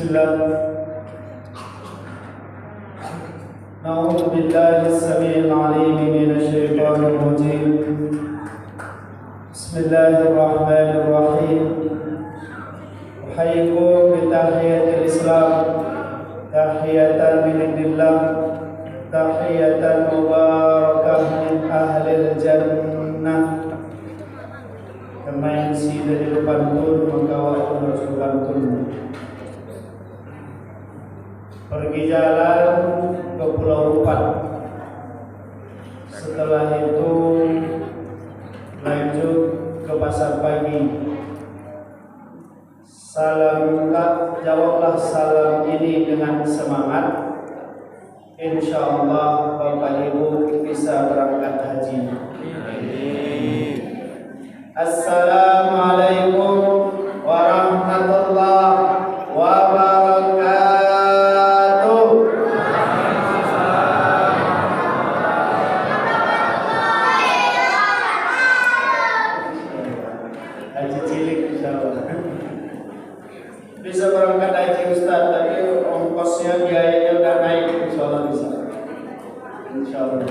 Bismillah. Na'udzu billahi as-sami'il 'alim minasy syaithanir rajim. Bismillahirrahmanirrahim. Uhayyikum bi tahiyatil Islam. Tahiyatan min indillah. Tahiyatan mubarakah min ahlil jannah. Kemain si dari pantun mengkawal harus pantun. Pergi jalan ke Pulau Rupat. Setelah itu lanjut ke pasar pagi. Jawablah salam ini dengan semangat. Insyaallah Bapak Ibu bisa berangkat haji. Assalamualaikum warahmatullahi wabarakatuh. Haji cilik insyaallah. Bisa berangkat haji Ustaz, tapi ongkosnya biayanya udah naik, insyaallah bisa. Insyaallah.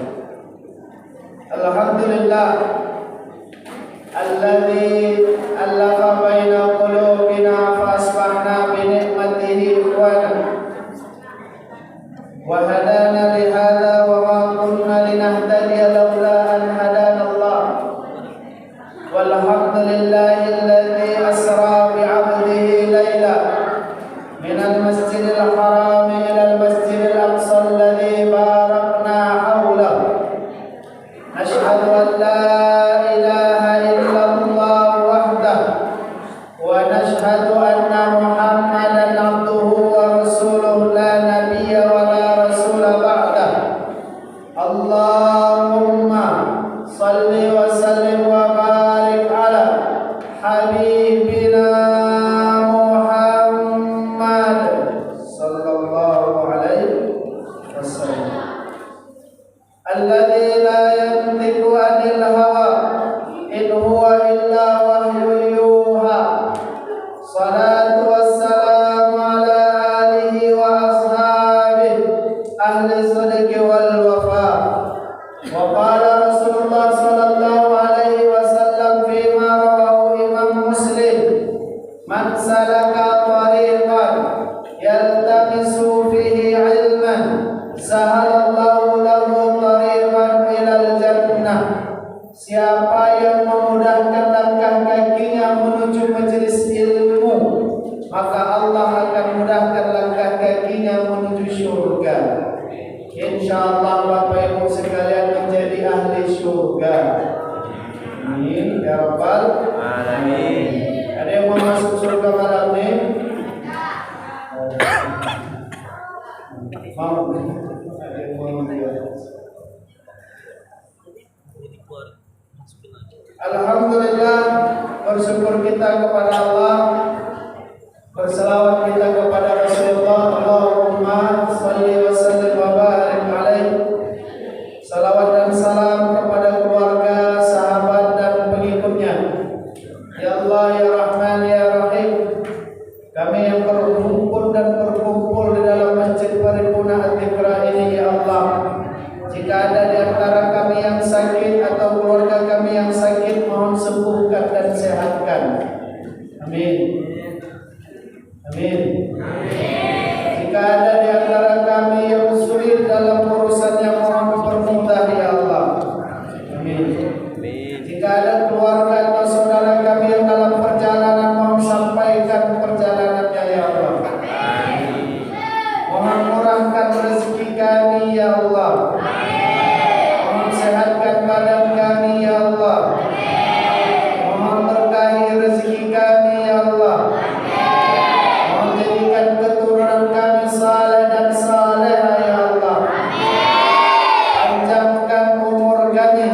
Alhamdulillah. Alladzi allafa baina qulubina fa asbahna bi ni'matihi ikhwana wa hadana li hadza wa ma kunna linahtadiya laula an hadana Allah walhamdulillahi alladzi asra bi 'abdihi laila min al-masjidil haram ila al-masjidil aqsa alladzi barakna hawlahu nashhadu an la ونشهد أن محمدا عبده ورسوله لا نبي ولا رسول بعده اللهم صل وسلم وبارك على حبيبنا محمد صلى الله عليه وسلم الذي لا ينطق عن الهوى إن هو إلا وحي يوحى Salatu wassalamu ala alihi wa ashabihi ahli sidqi wal wafa. Wa qala Rasulullah sallallahu alaihi wasallam fi ma rawahu Imam Muslim, man salaka tariqan yaltamisu fihi ilman sahalallahu lahu tariqan ilal jannah. Siapa yang memudahkan langkah kakinya menuju majelis ilmu, maka Allah akan mudahkan langkah kakinya menuju surga. Insyaallah Bapak Ibu sekalian menjadi ahli surga. Amin ya rabbal alamin. Ada yang mau masuk surga malam ini? Mau? Ada yang mau? Alhamdulillah, bersyukur kita kepada Allah, berselawat kita kepada Rasulullah. Allahumma shalli wa sallim wa barik alaihi. Salawat dan salam kepada keluarga, sahabat dan pengikutnya. Ya Allah, ya Rahman, ya Rahim, kami yang berkumpul dan berkumpul di dalam Masjid Paripurna At-Tikra ini, ya Allah, jika ada di antara kami yang sakit atau keluarga kami yang sakit, mohon sembuhkan dan sehatkan. Amin. Amin. Jika ada di antara kami yang sulit dalam urusannya, mohon permudah ya Allah. Amin. Jika ada keluarga atau saudara kami yang dalam perjalanan, mohon sampaikan perjalanannya ya Allah. Mohon murahkan rezeki kami ya Allah. Mohon sehatkan badan kami ya Allah. Mohon berkahi rezeki kami ya Allah. Mohon jadikan keturunan kami saleh dan saleha ya Allah. Panjangkan umur kami.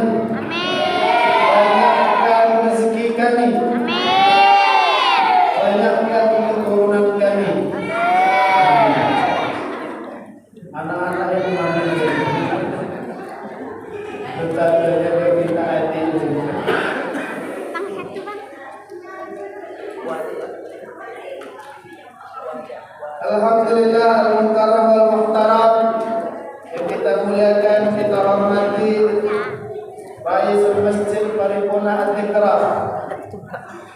Banyakkan rezeki kami. Banyakkan keturunan kami. Anak-anak yang mana ini? Tetap kita hati ini. Alhamdulillah al-mukarram wal muhtaram yang kita muliakan, kita hormati Raisul Masjid Paripurna Al-Dhikra.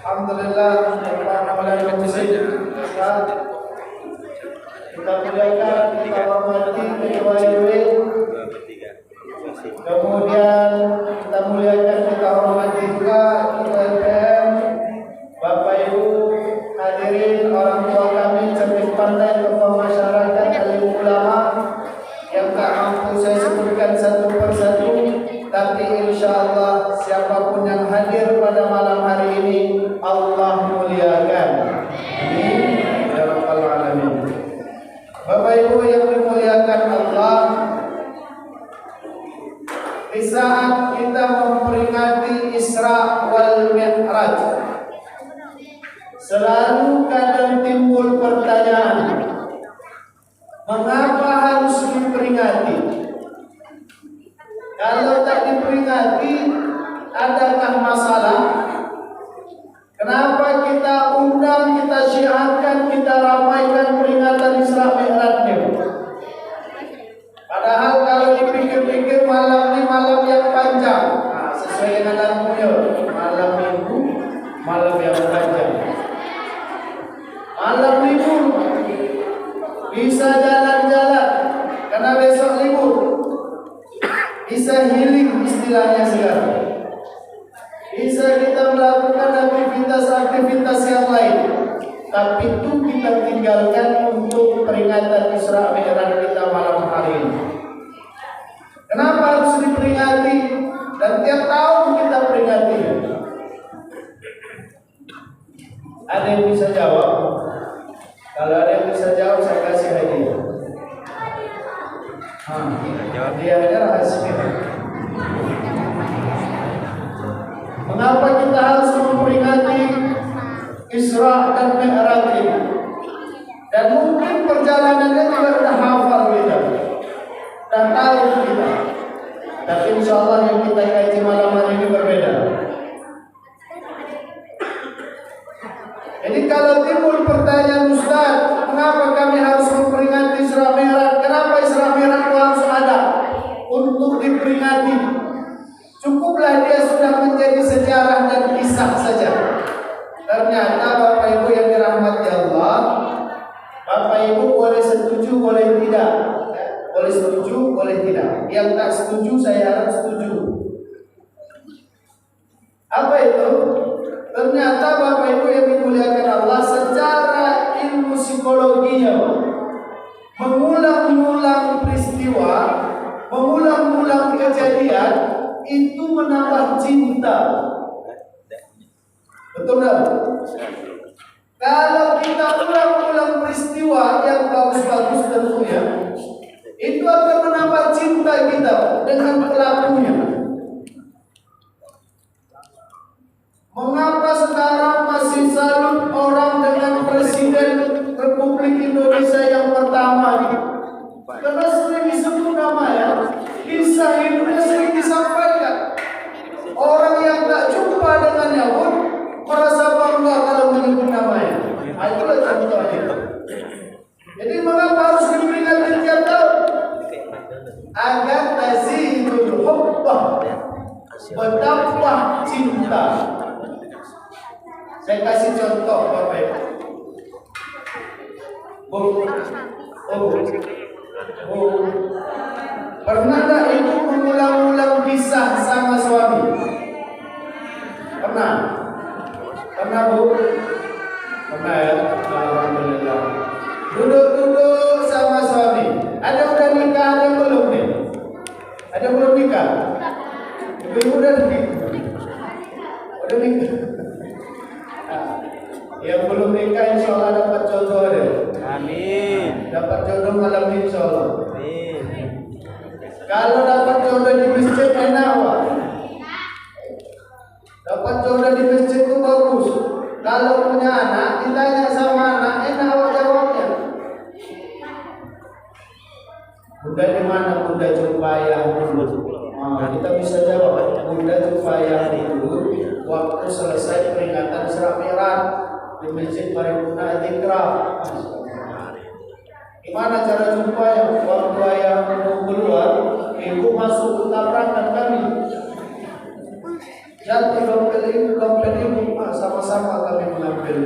Alhamdulillah Bapak Maulana Muslim kita muliakan, kita hormati Ketua RW. Kemudian kita muliakan, kita hormati juga Ketua LPM, Bapak Ibu hadirin, orang tua kami, cermin pandai, tokoh masyarakat, alim ulama yang tak mampu saya sebutkan satu persatu, tapi insya Allah siapapun yang hadir pada malam hari ini Allah muliakan. Amin ya rabbal alamin. Bapak Ibu yang dimuliakan Allah, di saat kita memperingati Isra wal Mi'raj, selalu kadang timbul pertanyaan, mengapa harus diperingati? Kalau tak diperingati, adakah masalah? Kenapa kita undang, kita syiarkan, kita ramaikan peringatan Isra Mi'rajnya? Padahal kalau dipikir-pikir malam ini malam yang panjang. Nah, sesuai dengan lagunya, malam minggu, malam yang panjang. Malam minggu bisa jalan-jalan karena besok libur, bisa healing istilahnya sekarang, bisa kita melakukan aktivitas yang lain, tapi itu kita tinggalkan untuk peringatan Isra Mi'raj kita malam hari ini. Kenapa harus diperingati dan tiap tahun kita peringati? Ada yang bisa jawab? Kalau ada yang bisa jawab, saya kasih hadiah. Hadiahnya rahasia. Mengapa kita harus memperingati Isra dan Mi'raj ini? Dan mungkin perjalanannya juga sudah hafal kita, dan tahu kita. Tapi insya Allah yang kita kaji malam hari ini berbeda. Jadi kalau timbul pertanyaan, Ustaz, mengapa kami harus memperingati Isra Mi'raj? Kenapa Isra Mi'raj harus ada untuk diperingati? Cukuplah dia sudah menjadi sejarah dan kisah saja. Ternyata Bapak Ibu yang dirahmati Allah, Bapak Ibu boleh setuju, boleh tidak. Boleh setuju, boleh tidak. Yang tak setuju saya harap setuju. Apa itu? Ternyata Bapak Ibu yang dimuliakan Allah, secara ilmu psikologinya, mengulang-ulang peristiwa, mengulang-ulang kejadian itu menambah cinta. Betul tak? Kalau kita ulang-ulang peristiwa yang bagus-bagus tentunya, itu akan menambah cinta kita dengan pelakunya. Mengapa sekarang masih salut orang dengan Presiden Republik Indonesia yang pertama ini? Karena sering disebut namanya, kisah hidupnya sering disampaikan. Orang yang tak jumpa dengannya pun merasa bangga kalau menyebut namanya. Itulah contohnya. Jadi mengapa harus diperingati tiap tahun? Agar tazidul hubbah, bertambah cinta. Saya kasih contoh Bapak Ibu. Pernah tak ibu mengulang-ulang kisah sama suami? Pernah? Pernah Bu? Pernah ya? Alhamdulillah. Duduk-duduk sama suami. Ada udah nikah, ada belum nih? Ada belum nikah? Ibu udah nikah? Udah nikah? Yang belum nikah insya Allah dapat jodoh deh. Amin. Dapat jodoh malam ini insya Allah. Amin. Kalau dapat jodoh di masjid enak Pak. Dapat jodoh di masjid itu bagus. Kalau punya anak, ditanya sama anak, enak Pak jawabnya. Bunda di mana? Bunda Jupaya dulu. Kita bisa jawab. Bunda Jupaya dulu waktu selesai peringatan Isra Mi'raj di Masjid Paripurna Al-Dhikra. Gimana cara jumpa yang waktu ayah mau keluar, ibu masuk tabrakan kami. Jatuh dompet ibu, sama-sama kami mengambil.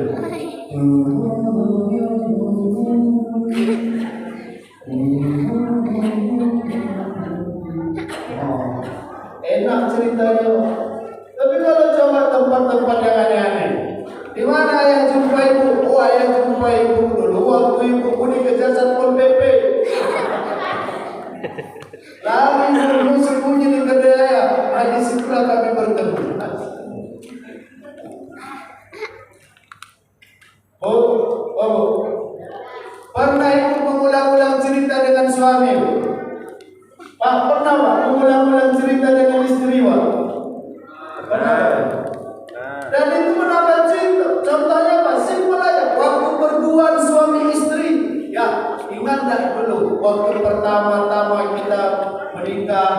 Enak ceritanya. Tapi kalau coba tempat-tempat yang aneh-aneh, di mana ayah jumpa ibu? Oh, ayah jumpa ibu dulu waktu ibu dikejar Satpol PP. Lalu ibu sembunyi di kedai ayah. Di situlah kami bertemu. Pernah ibu mengulang-ulang cerita dengan suami? Pak, pernah Pak mengulang-ulang cerita dengan istri Pak? Pernah. Dan itu menambah cinta. Contohnya Pak, simpel aja. Waktu berdua suami istri, ya ingat tak dulu waktu pertama-tama kita menikah?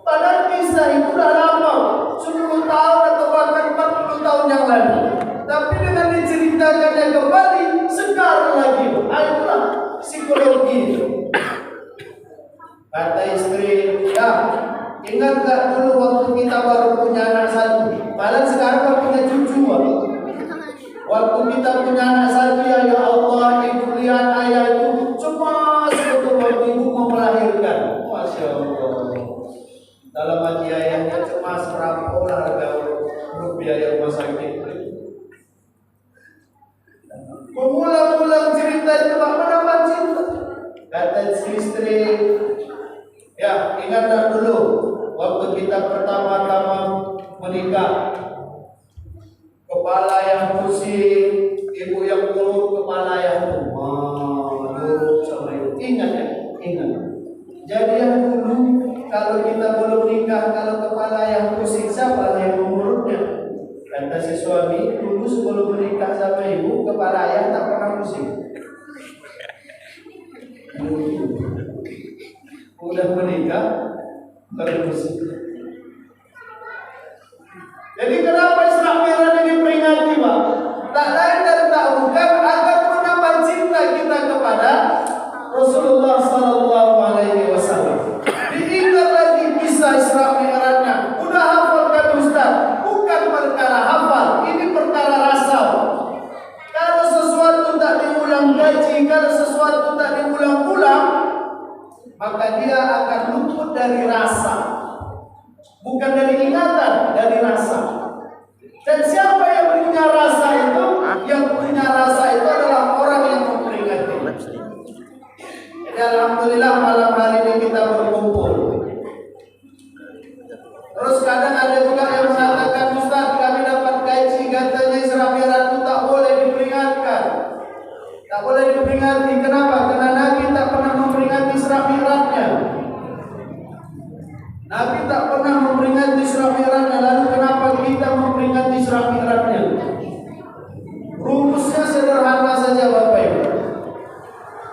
Padahal kisah itu udah lama, 10 tahun atau bahkan 40 tahun yang lalu. Tapi dengan diceritakannya kembali, sekarang lagi. Itulah psikologi itu. Kata istri, ya ingat gak dulu waktu kita baru punya anak satu? Malah sekarang kita punya cucu. Waktu kita punya anak satu, ya Allah, ibu lihat ayah itu cuma sebetulnya waktu ibu mau melahirkan. Masya Allah. Dalam hati ayahnya cemas berapa harga biaya rumah sakit. Mengulang-ulang cerita itu menambah cinta. Kata istri, ya ingat dulu waktu kita pertama-tama menikah, kepala yang pusing, ibu yang turun, kepala yang sama ibu. Ingat ya, ingat. Jadi yang dulu kalau kita belum nikah, kalau kepala yang pusing, siapa yang mengurutnya? Kata si suami, dulu sebelum menikah sama ibu, kepala ayah tak pernah pusing. Udah menikah, baru pusing. Jadi kenapa Isra Mi'raj ini diperingati, Pak? Tak lain dan tak bukan agar menambah cinta kita kepada Rasulullah Sallallahu Alaihi Wasallam. Diingat lagi kisah Isra Mi'rajnya. Udah hafal kan Ustaz? Bukan perkara hafal, ini perkara rasa. Kalau sesuatu tak diulang kaji, kalau sesuatu tak diulang-ulang, maka dia akan luput dari rasa. Bukan dari ingatan, dari rasa. Dan siapa yang punya rasa itu? Yang punya rasa itu adalah orang yang memperingati. Jadi alhamdulillah malam hari ini kita berkumpul. Terus kadang ada juga yang mengatakan, Ustaz, kami dapat gaji, katanya Isra Mi'raj itu tak boleh diperingatkan. Tak boleh diperingati. Kenapa? Karena Nabi tak pernah memperingati Isra Mi'rajnya. Nabi tak pernah memperingati Isra Mi'rajnya. Lalu kenapa kita memperingati Isra Mi'rajnya? Rumusnya sederhana saja Bapak Ibu.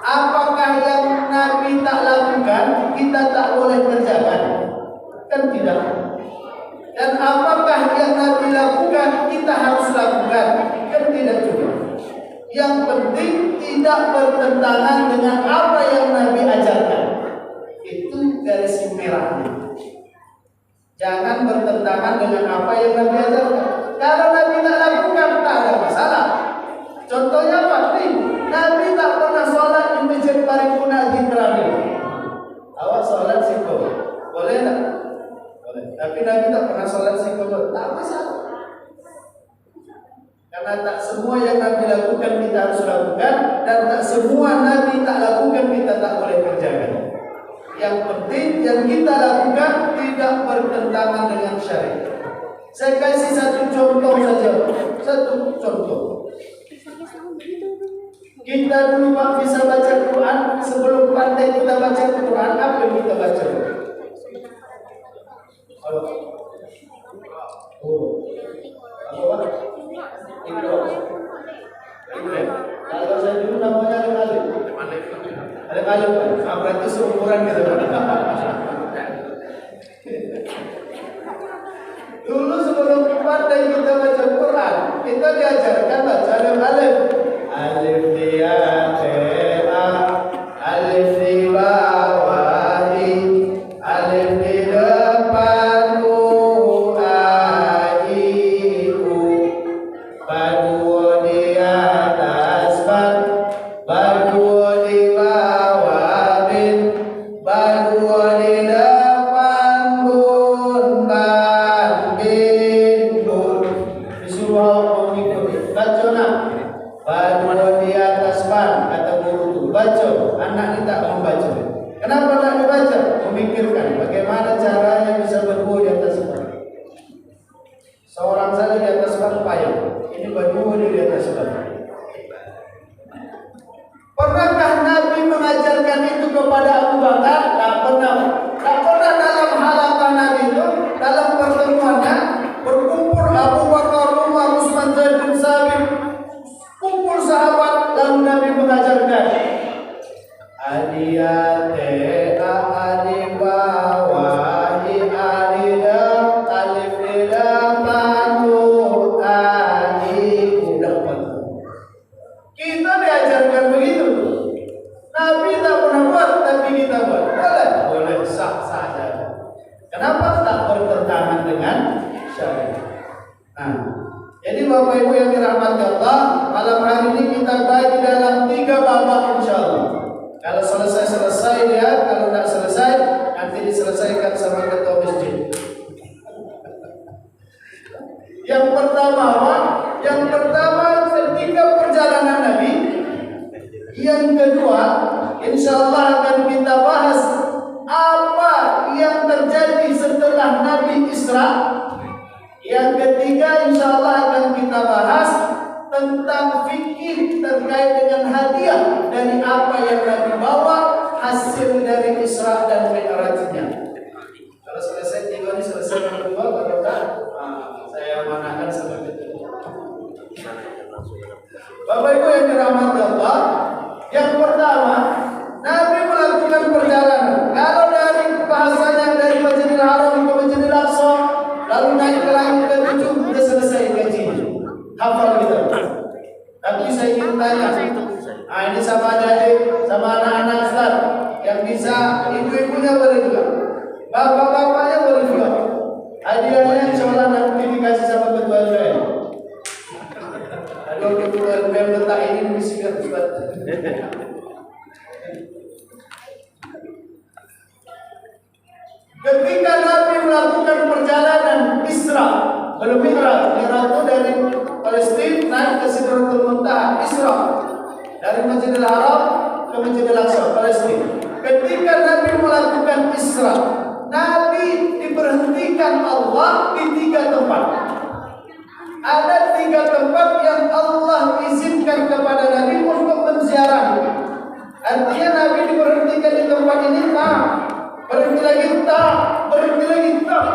Apakah yang Nabi tak lakukan, kita tak boleh kerjakan? Kan tidak. Dan apakah yang Nabi lakukan, kita harus lakukan? Kan tidak juga. Yang penting tidak bertentangan dengan apa yang Nabi ajarkan. Itu garis merahnya. Jangan bertentangan dengan apa yang Nabi ajarkan. Kalau Nabi tak lakukan, tak ada masalah. Contohnya apa? Nabi tak pernah sholat di masjid Paripurna Al-Hidrami. Awak sholat siko, boleh tak? Boleh. Tapi Nabi tak pernah sholat siko, tak masalah. Karena tak semua yang Nabi lakukan kita harus lakukan, dan tak semua Nabi tak lakukan kita tak boleh kerjakan. Yang penting yang kita lakukan tidak bertentangan dengan syariat. Saya kasih satu contoh saja. Satu contoh. Kita dulu Pak bisa baca Quran. Sebelum pandai kita baca Quran, apa yang kita baca? Kalau saya dulu namanya Alif. Alif. Berarti seumuran gitu. Dulu sebelum pandai kita baca Quran, kita diajarkan baca alif. Alif dia, a, baju di atas ban, baju di bawah bin, baju di depan buntan bin bun. Disuruh mengikuti. Baca nak. Baju di atas ban, kata guru tu. Baca. Anak ni tak membaca. Kenapa tak dibaca? Memikirkan bagaimana caranya bisa berdua di atas ban. Seorang saja di atas ban payah. Ini berdua di atas ban. Pernahkah Nabi mengajarkan itu kepada Abu Bakar? Tak pernah. Tak pernah dalam halaman Nabi itu, dalam pertemuannya berkumpul Abu Bakar, Umar, Utsman, Zaid bin Sabit, kumpul sahabat, lalu Nabi mengajarkan adiyate adi bawahi adidam alif idam manu adi udah. Kita diajarkan begitu. Nabi tak pernah buat, tapi kita buat. Boleh sah saja. Kenapa tak bertentangan dengan syariat? Nah, jadi Bapak Ibu yang dirahmati Allah, malam hari ini kita baik di dalam 3 babak insyaallah. Kalau selesai ya, kalau tidak selesai nanti diselesaikan sama ketua masjid. Yang pertama ketika perjalanan Nabi. Yang kedua, insyaallah akan kita bahas apa yang terjadi setelah Nabi Isra. Yang ketiga, insyaallah akan kita bahas tentang fikih terkait dengan hadiah dari apa yang Nabi bawa, hasil dari Isra dan Mi'rajnya. Kalau selesai tiga ini selesai yang kedua, kalau tak, saya manakan seperti itu. Bapak Ibu yang dirahmati Allah, yang pertama, Nabi melakukan perjalanan. Kalau dari bahasanya dari Masjidil Haram ke Masjidil Aqsa, lalu naik ke langit ke-7, sudah selesai gajinya. Hafal kita. Tapi saya ingin tanya, ini sama adik, sama anak-anak Ustaz, yang bisa ibu-ibunya boleh juga, bapak-bapaknya boleh juga. Hadiahnya insyaallah nanti dikasih sama ketua LPM. Aduh, ketua LPM letak ini bisikan Ustaz. Ketika Nabi melakukan perjalanan Isra, belum Mi'raj. Mi'raj itu dari Palestina naik ke Sidratul Muntaha. Isra dari Masjidil Haram ke Masjidil Aqsa, Palestina. Ketika Nabi melakukan Isra, Nabi diberhentikan Allah di 3 tempat. Ada 3 tempat yang Allah izinkan kepada Nabi untuk menziarahi. Artinya Nabi diberhentikan di tempat ini, berhenti lagi, tak.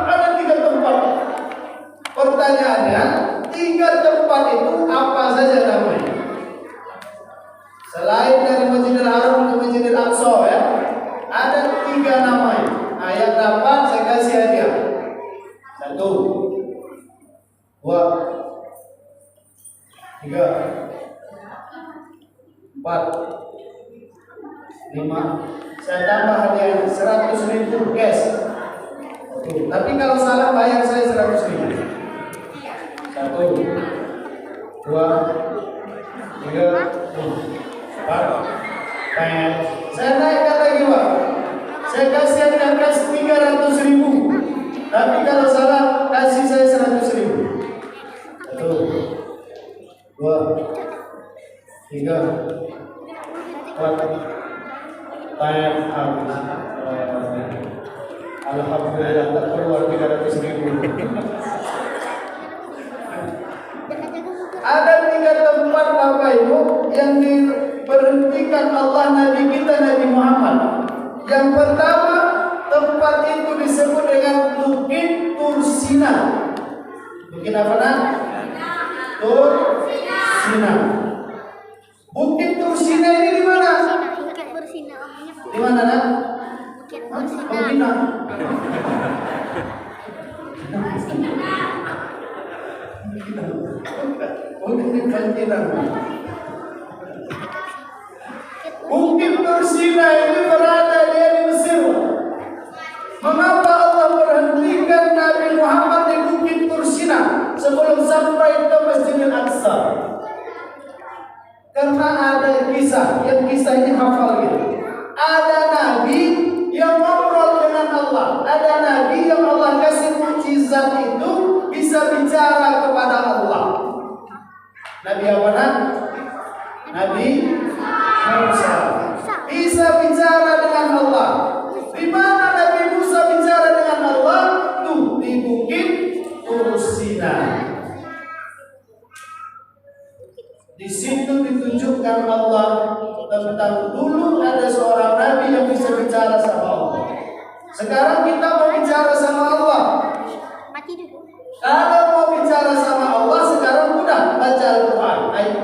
Ada 3 tempat. Pertanyaannya, 3 tempat itu apa saja namanya? Selain dari Masjidil Haram ke Masjidil Aqsa ya, ada 3 namanya. Yang dapat saya kasih hadiah. 1, 2, 3, 4, 5. Saya tambah hadiah 100.000 cash. Tapi kalau salah bayar saya 100.000. 1, 2, 3, 4. Saya naikkan lagi Pak. Saya kasih hadiah cash 300.000. Tapi kalau salah kasih saya 100.000. 1, 2, 3, 4. Time habis. Alhamdulillah tak keluar 300.000. Ada 3 tempat Bapak Ibu yang diberhentikan Allah Nabi kita Nabi Muhammad. Yang pertama, tempat itu disebut dengan Bukit Tursina. Bukit apa nak? Tursina. Bukit Tursina ini di mana? Di mana nak? Bukit Bukit Tursina ini berada di Mesir. Mengapa Allah berhentikan Nabi Muhammad di Bukit Tursina sebelum sampai ke Masjidil Aqsa? kisah, yang kisah ini hafal gitu. Ada nabi yang ngobrol dengan Allah, ada nabi yang Allah kasih mukjizat itu bisa bicara kepada Allah. Nabi apa nak? Nabi Musa bisa bicara dengan Allah. Di mana Nabi Musa bicara dengan Allah? Tuh di Bukit Tur Sina. Di situ ditunjukkan Allah tentang dulu ada seorang nabi yang bisa bicara sama Allah. Sekarang kita mau bicara sama Allah. Kalau mau bicara sama Allah sekarang mudah, baca Al-Quran. Ayo.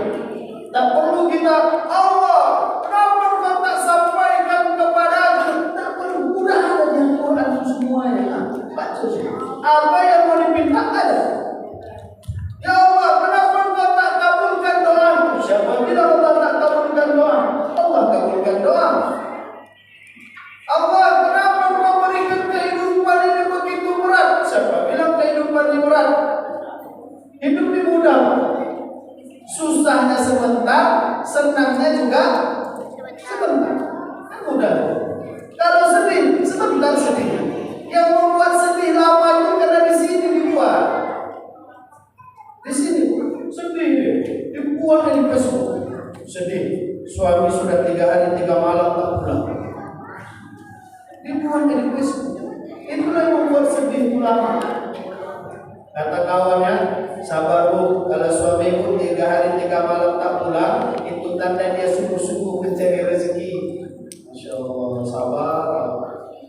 Tak perlu kita Allah, kenapa kau tak sampaikan kepada aku? Tak perlu, mudah ada di Al-Quran semuanya. Baca. Apa yang mau dipinta ada. Ya Allah, kenapa kau tak kabulkan doaku? Siapa bilang Allah tak kabulkan doa? Allah kabulkan doa. Allah, kenapa kau berikan kehidupan ini begitu berat? Siapa bilang kehidupan ini berat? Hidup ini mudah. Susahnya sebentar, senangnya juga sebentar. Mudah. Kalau sedih, sebentar sedih. Yang membuat sedih lama itu karena di sini dibuat. Di sini sedih, dibuat di Facebook. Sedih. Suami sudah 3 hari 3 malam tak pulang. Dibuat di Facebook. Itulah yang membuat sedih lama. Kata kawannya, sabar bu, kalau suamiku 3 hari 3 malam tak pulang, itu tanda dia sungguh-sungguh mencari rezeki. Masya Allah, sabar.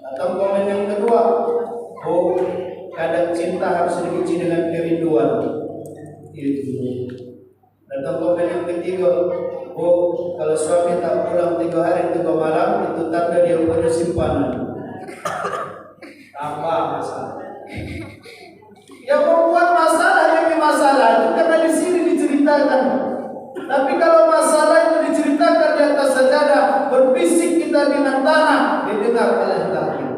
Atau komen yang kedua, oh, kadang cinta harus diuji dengan kerinduan. Itu. Atau komen yang ketiga, oh, kalau suami tak pulang 3 hari 3 malam, itu tanda dia punya simpanan. Apa masalah? Yang membuat masalah itu karena di sini diceritakan. Tapi kalau masalah itu diceritakan di atas sajadah, berbisik kita dengan tanah, didengar oleh langit.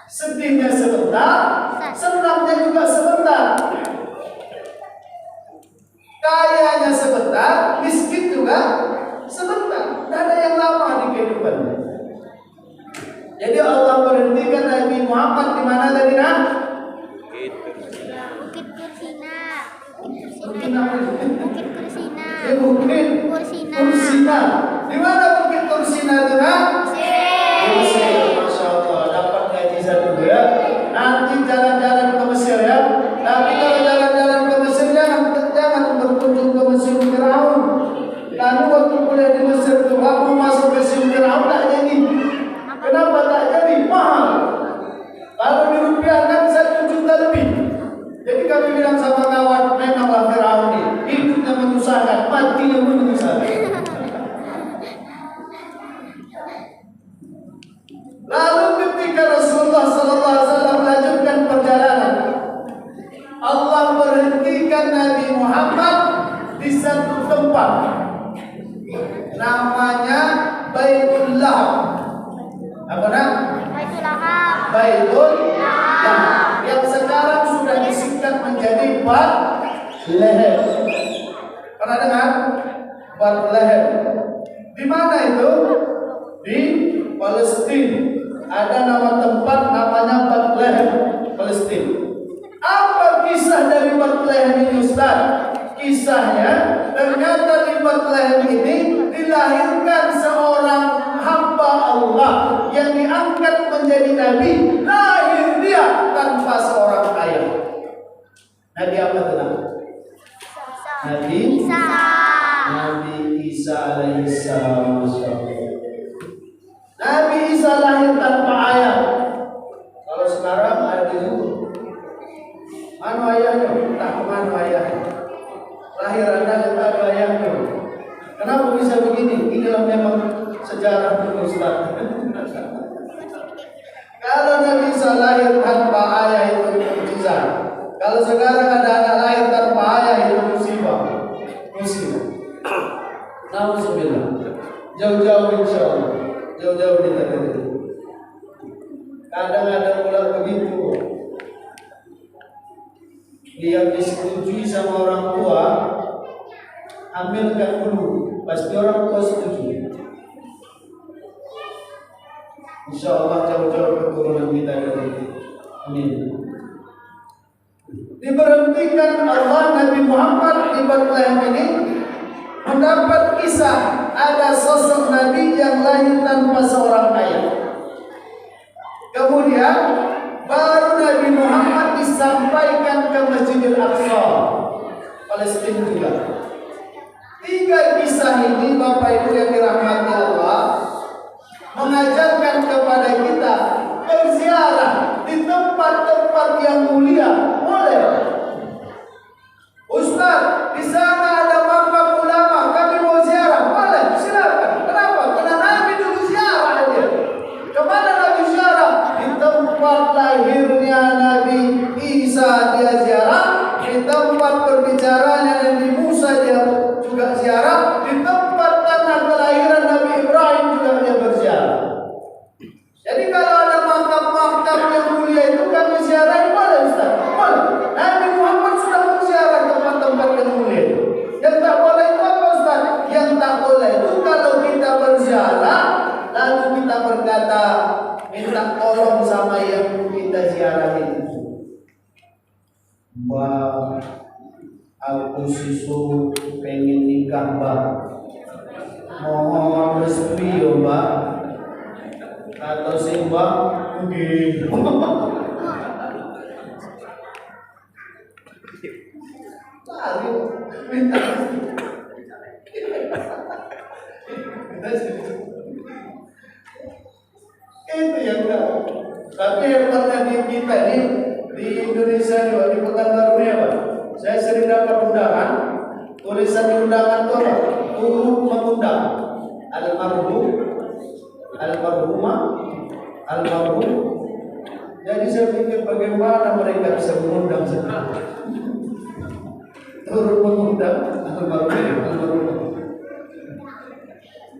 Sedihnya sebentar, senangnya juga sebentar. Kayanya sebentar, miskin juga sebentar. Tidak ada yang lama di kehidupannya. Jadi Allah berhentikan Nabi Muhammad di mana tadi nak? Bukit Tursina. Di mana Bukit Tursina itu nak? Mesir. Masya Allah, dapat gaji satu ya. Nanti jalan-jalan ke Mesir ya. Tapi kalau jalan-jalan ke Mesir jangan berkunjung ke Mesir Firaun. Lalu waktu kuliah di Mesir itu aku masuk Mesir Firaun tak jadi. Kenapa tak jadi? Mahal. Kalau dirupiahkan 1 juta lebih. Jadi kami bilang sama kawan, memanglah Firaun ini hidupnya menyusahkan, matinya pun menyusahkan. Lalu ketika Rasulullah SAW melanjutkan perjalanan, Allah berhentikan Nabi Muhammad di satu tempat, namanya Baitul Lahab. Apa nak? Baitul Lahab, yang sekarang sudah disingkat menjadi Bethlehem. Pernah dengar? Bethlehem. Di mana itu? Di Palestina. Ada nama tempat namanya Bethlehem, Palestina. Apa kisah dari Bethlehem ini Ustaz? Kisahnya ternyata di Bethlehem ini dilahirkan seorang hamba Allah yang diangkat menjadi nabi. Lahir dia tanpa seorang ayah. Nabi apa itu? Nabi Isa. Nabi Isa alaihissalam. Nabi Isa lahir tanpa ayah. Kalau sekarang ada itu, mana ayahnya? Tak kemana ayahnya? Lahir anda tak ada ayahnya. Kenapa bisa begini? Inilah memang sejarah Ustaz. Kalau Nabi Isa lahir tanpa ayah itu mukjizat. Kalau sekarang ada anak lahir tanpa ayah itu musibah. Nauzubillah. Jauh-jauh insyaallah. Jauh-jauh kita dari itu. Kadang ada pula begitu. Dia disetujui sama orang tua, hamilkan dulu, pasti orang tua setuju. Insya Allah jauh-jauh keturunan kita dari ini. Diberhentikan Allah Nabi Muhammad di Bethlehem ini mendapat kisah ada sosok Nabi yang lahir tanpa seorang ayah. Kemudian baru Nabi Muhammad disampaikan ke Masjidil Aqsa, Palestina juga. 3 kisah ini Bapak Ibu yang dirahmati Allah mengajarkan kepada kita berziarah di tempat-tempat yang mulia. Boleh. Ustaz, di sana ada makam ulama, kami mau ziarah. Boleh, silakan. Kenapa? Karena Nabi dulu ziarah dia. Kemana Nabi ziarah? Di tempat lahirnya Nabi Isa dia ziarah, di tempat berbicaranya Nabi Musa dia juga ziarah, di tempat tanah kelahiran Nabi Ibrahim juga dia berziarah. Jadi kalau ada makam-makam yang mulia itu kami ziarah, boleh Ustaz? Boleh. Nabi Muhammad sudah berziarah tempat-tempat yang mulia. Yang tak boleh itu apa Ustaz? Yang tak boleh itu kalau kita berziarah lalu kita berkata minta tolong sama yang kita ziarah itu. Mbak, aku sisu pengen nikah Mbak. Mohon restu ya Mbak. Atau si Mbak mungkin. Lalu minta. Itu yang enggak. Tapi hebatnya di kita ini di Indonesia juga di Pekanbaru ini apa? Saya sering dapat undangan. Tulisan di undangan itu apa? Turut mengundang almarhum, almarhumah, almarhum. Jadi saya pikir bagaimana mereka bisa mengundang saya. Turut mengundang almarhum.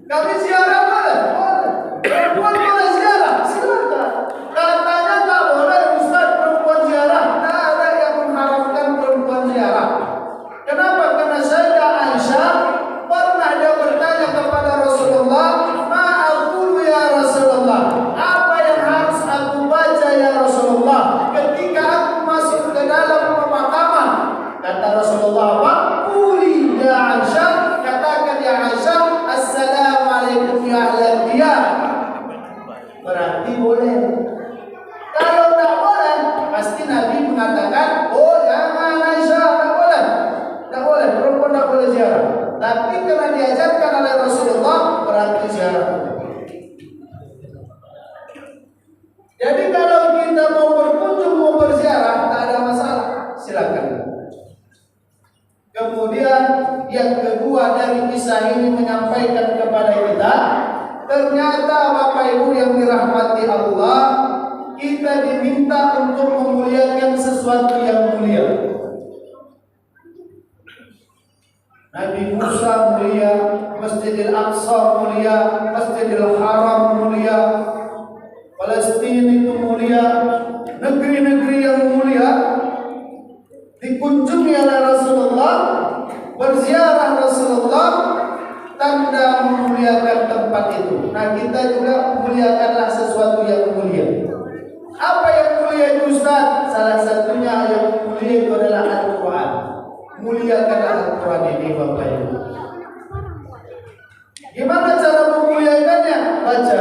Kami ziarah boleh? Boleh. Perempuan boleh ziarah? Silakan. Katanya tak boleh Ustaz perempuan ziarah. Tak ada yang mengharapkan perempuan ziarah. Kenapa? Karena Sayyidah Aisyah pernah dia bertanya kepada Rasulullah, "Ma'aqulu ya Rasulullah? Apa yang harus aku baca ya Rasulullah ketika aku masuk ke dalam pemakaman?" Kata Rasulullah, "Apa? Quli ya Aisyah." Katakan ya Aisyah, "Assalamualaikum ya ahlal diyar." Berarti boleh. Kalau tak boleh, pasti Nabi mengatakan, "Oh jangan Aisyah, tak boleh." Tak boleh, perempuan tak boleh ziarah. Tapi karena diajarkan oleh Rasulullah, berarti ziarah. Jadi kalau kita mau berkunjung, mau berziarah, tak ada masalah, silakan. Kemudian yang kedua dari kisah ini menyampaikan kepada kita, ternyata Bapak Ibu yang dirahmati Allah, kita diminta untuk memuliakan sesuatu yang mulia. Nabi Musa mulia, Masjidil Aqsa mulia, Masjidil Haram mulia, Palestina itu mulia, negeri-negeri yang mulia dikunjungi oleh Rasulullah, berziarah Rasulullah, tanda memuliakan tempat itu. Nah kita juga muliakanlah sesuatu yang mulia. Apa yang mulia itu Ustaz? Salah satunya yang mulia itu adalah Al-Quran. Muliakanlah Al-Quran ini Bapak Ibu. Gimana cara memuliakannya? Baca.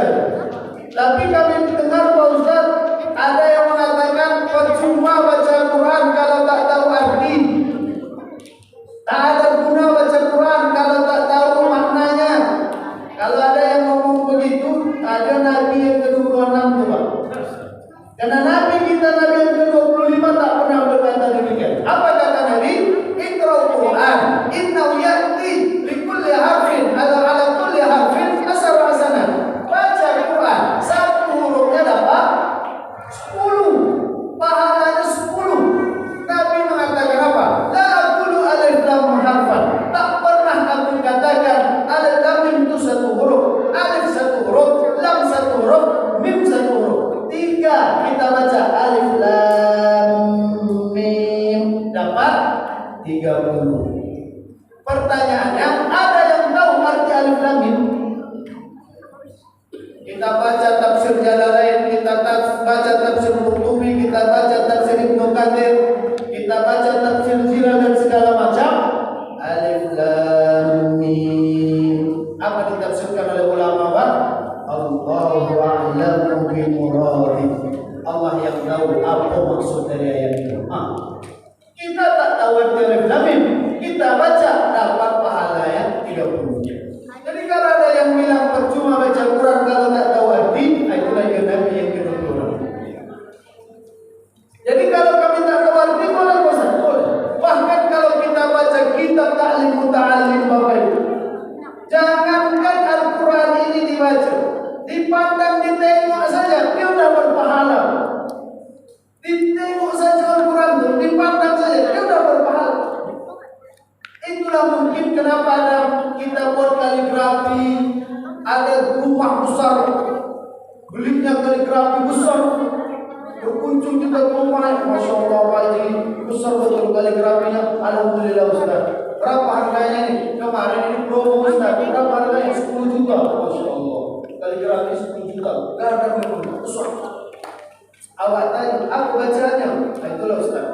Tapi kami dengar Pak Ustaz, ada yang mengatakan percuma baca Al-Quran kalau tak tahu arti. Tak ada guna baca Quran kalau tak tahu maknanya. Kalau ada yang ngomong begitu, ada Nabi yang ke-26 tu Pak. Karena Nabi kita Nabi yang ke-25 tak pernah berkata demikian. Apa kata Nabi? Iqra'ul Quran, innahu ya'ti likulli harfin ala kulli harfin asar hasanah. Baca Quran, satu hurufnya dapat Itulah mungkin kenapa ada kita buat kaligrafi, ada rumah besar, belinya kaligrafi besar, berkunjung kita ke rumah, Masya Allah Pak Haji, besar betul kaligrafinya, Alhamdulillah Ustaz. Berapa harganya nih? Kemarin ini promo Ustaz, berapa harganya? 10 juta, Masya Allah. Kaligrafi 10 juta, gak memang besar. Awak tanya, aku bacanya, nah itulah Ustaz.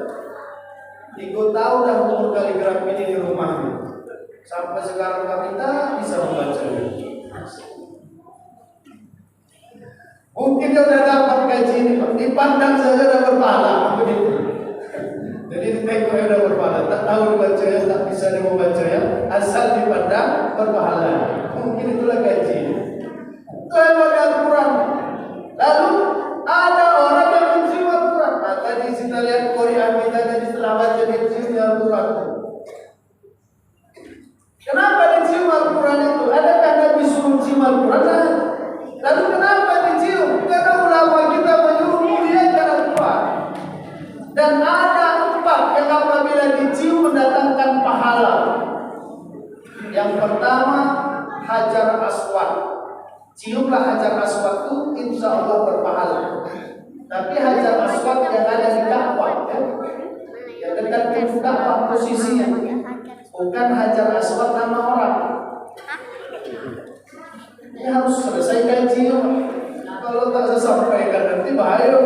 3 tahun dah umur kaligrafi ini di rumahnya. Sampai sekarang kami tak bisa membaca. Mungkin dia sudah dapat gaji ini, dipandang saja sudah berpahala. Jadi ditengoknya sudah berpahala. Tak tahu dibacanya, tak bisa dia membacanya. Asal dipandang berpahala. Mungkin itulah gaji. Itu yang ada Al-Quran. Lalu ada orang yang mencium Al-Quran. Tadi kita lihat Korea kita tadi setelah baca mencium Al-Quran. Kenapa dicium Al-Quran itu? Adakah Nabi suruh cium Al-Quran? Lalu kenapa dicium? Karena ulama kita menyuruh muliakan Al-Quran. Dan ada 4 yang apabila dicium mendatangkan pahala. Yang pertama, Hajar Aswad. Ciumlah Hajar Aswad itu insya Allah berpahala. Tapi Hajar Aswad yang ada di Ka'bah, yang dekat pintu Ka'bah posisinya, bukan Hajar Aswad nama orang. Ini harus selesaikan cium. Kalau tak sesampaikan nanti bahaya.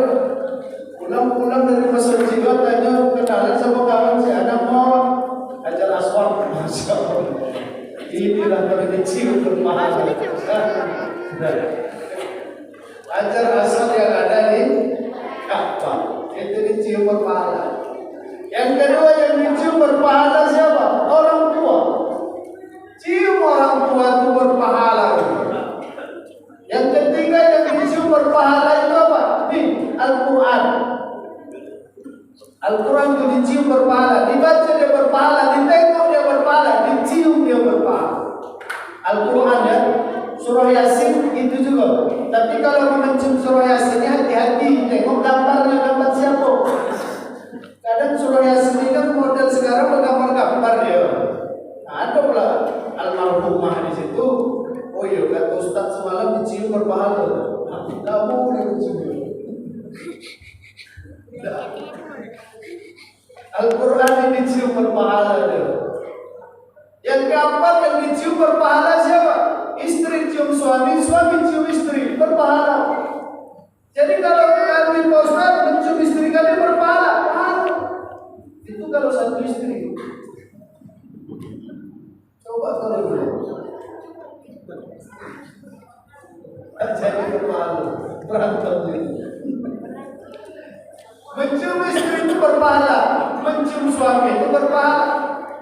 Pulang-pulang dari masjid juga tanya kenalan sama kawan saya ada orang Hajar Aswad, Masya Allah. Inilah kalau dicium berpahala. Hajar Aswad yang ada di Ka'bah itu dicium berpahala. Yang kedua yang dicium berpahala siapa? Orang tua. Cium orang tua itu berpahala. Yang ketiga yang dicium berpahala itu apa? Nih, Al-Quran. Al-Quran itu dicium berpahala. Dibaca dia berpahala, ditengok dia berpahala, dicium dia berpahala. Al-Quran ya, surah Yasin itu juga. Tapi kalau mencium surah Yasin hati-hati, tengok gambarnya, gambar siapa. Kadang surah Yasin ini kan model sekarang bergambar-gambar dia. Nah, ada pula almarhumah di situ. Oh iya, kata Ustaz semalam dicium berpahala. Tidak boleh dicium. Al-Quran ini dicium berpahala dia. Yang keempat yang dicium berpahala siapa? Istri cium suami, suami cium istri, berpahala. Jadi kalau kami Ustaz mencium istri kami berpahala, pahala. Itu kalau satu istri. Coba kalau dulu. Jadi berpahala, berantem itu. Mencium istri itu berpahala, mencium suami itu berpahala.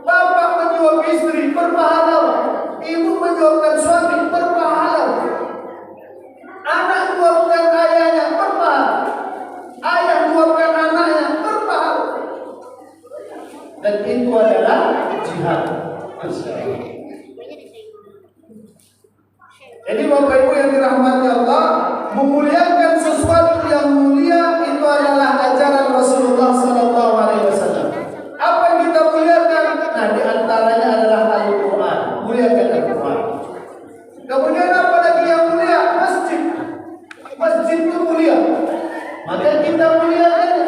Bapak menyuap istri berpahala, ibu menyuapkan suami berpahala. Anak menyuapkan ayahnya berpahala, ayah menyuapkan anaknya berpahala. Dan itu adalah jihad. Jadi Bapak Ibu yang dirahmati Allah, memuliakan sesuatu yang mulia itu adalah ajaran Rasulullah SAW. Apa yang kita muliakan? Nah, di antaranya adalah Al-Quran. Muliakan Al-Quran. Kemudian apa lagi yang mulia? Masjid. Masjid itu mulia. Maka kita muliakan.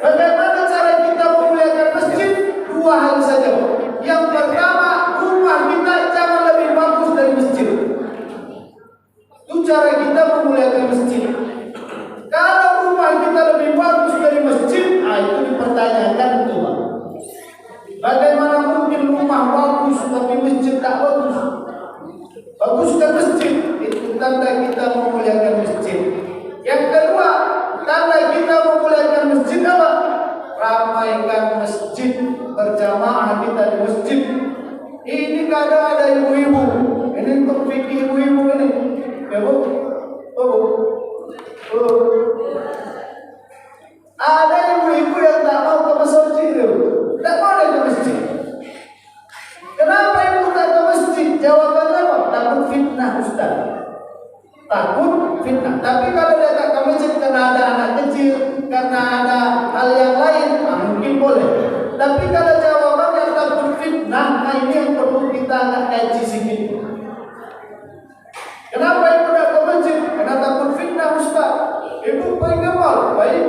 Bagaimana cara kita memuliakan masjid? 2 hal saja. Yang pertama, rumah kita jangan lebih bagus dari masjid. Itu cara kita memuliakan masjid. Kalau rumah kita lebih bagus dari masjid, itu dipertanyakan itu, Pak. Bagaimana mungkin rumah bagus tapi masjid tak bagus? Baguskan masjid, itu tanda kita memuliakan masjid. Yang kedua, tanda kita memuliakan masjid apa? Ramaikan masjid, berjamaah kita di masjid. Ini kadang ada ibu-ibu, ini untuk fikir ibu-ibu ini. Ya Bu, ada ibu-ibu yang tak mau ke masjid itu, tak mau ke masjid. Kenapa ibu tak ke masjid? Jawabannya apa? Takut fitnah Ustaz. Takut fitnah. Tapi kalau dia tak ke masjid karena ada anak kecil, karena ada hal yang lain, mungkin boleh. Tapi kalau jawabannya takut fitnah, ini yang perlu kita agak kaji sedikit. Kenapa ibu nak ke masjid? Karena takut fitnah Ustaz. Ibu paling gamal, baik.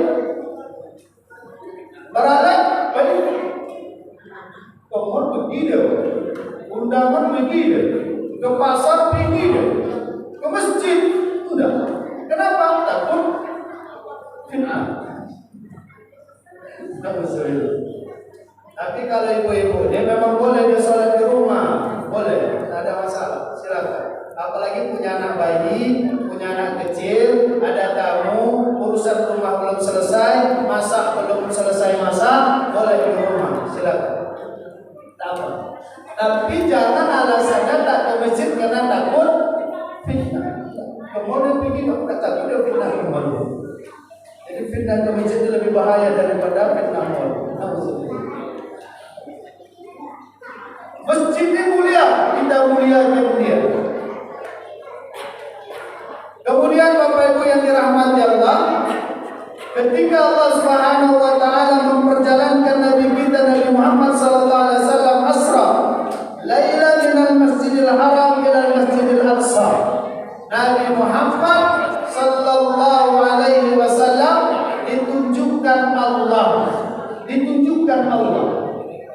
Beralat, baik. Komor pergi dia, undangan pergi dia, ke pasar pergi dia, ke masjid, sudah. Kenapa? Takut fitnah. Tapi kalau ibu-ibu dia memang boleh dia sholat di rumah, boleh, tidak ada masalah, silakan. Apalagi punya anak bayi, punya anak kecil, ada tamu, urusan rumah belum selesai, masak belum selesai masak, boleh di rumah, silakan. Tapi jangan alasannya tak ke masjid karena takut fitnah. Kemudian pergi takut dia fitnah kembali. Jadi fitnah ke masjid itu lebih bahaya daripada fitnah mal. Masjid ini mulia, kita muliakan dia. Kemudian Bapak Ibu yang dirahmati Allah, ketika Allah Subhanahu wa taala memperjalankan Nabi kita Nabi Muhammad sallallahu alaihi wasallam asra lailan minal Masjidil Haram ila Masjidil Aqsa. Nabi Muhammad sallallahu alaihi wasallam ditunjukkan Allah.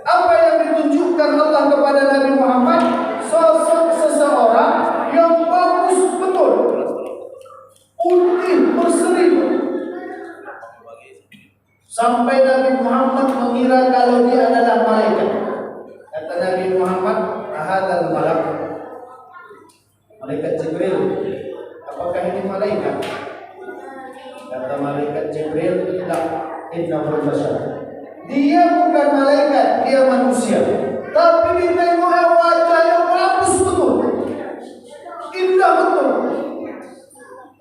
Apa yang ditunjukkan Allah kepada Nabi Muhammad? Sosok seseorang yang bagus betul, putih berseri, sampai Nabi Muhammad mengira kalau dia adalah malaikat. Kata Nabi Muhammad, "Hadzal malak." Malaikat Jibril. Apakah ini malaikat? Kata malaikat Jibril, "La, innahu bashar." Dia bukan malaikat, dia manusia. Tapi ditengoknya wajahnya bagus betul, indah betul.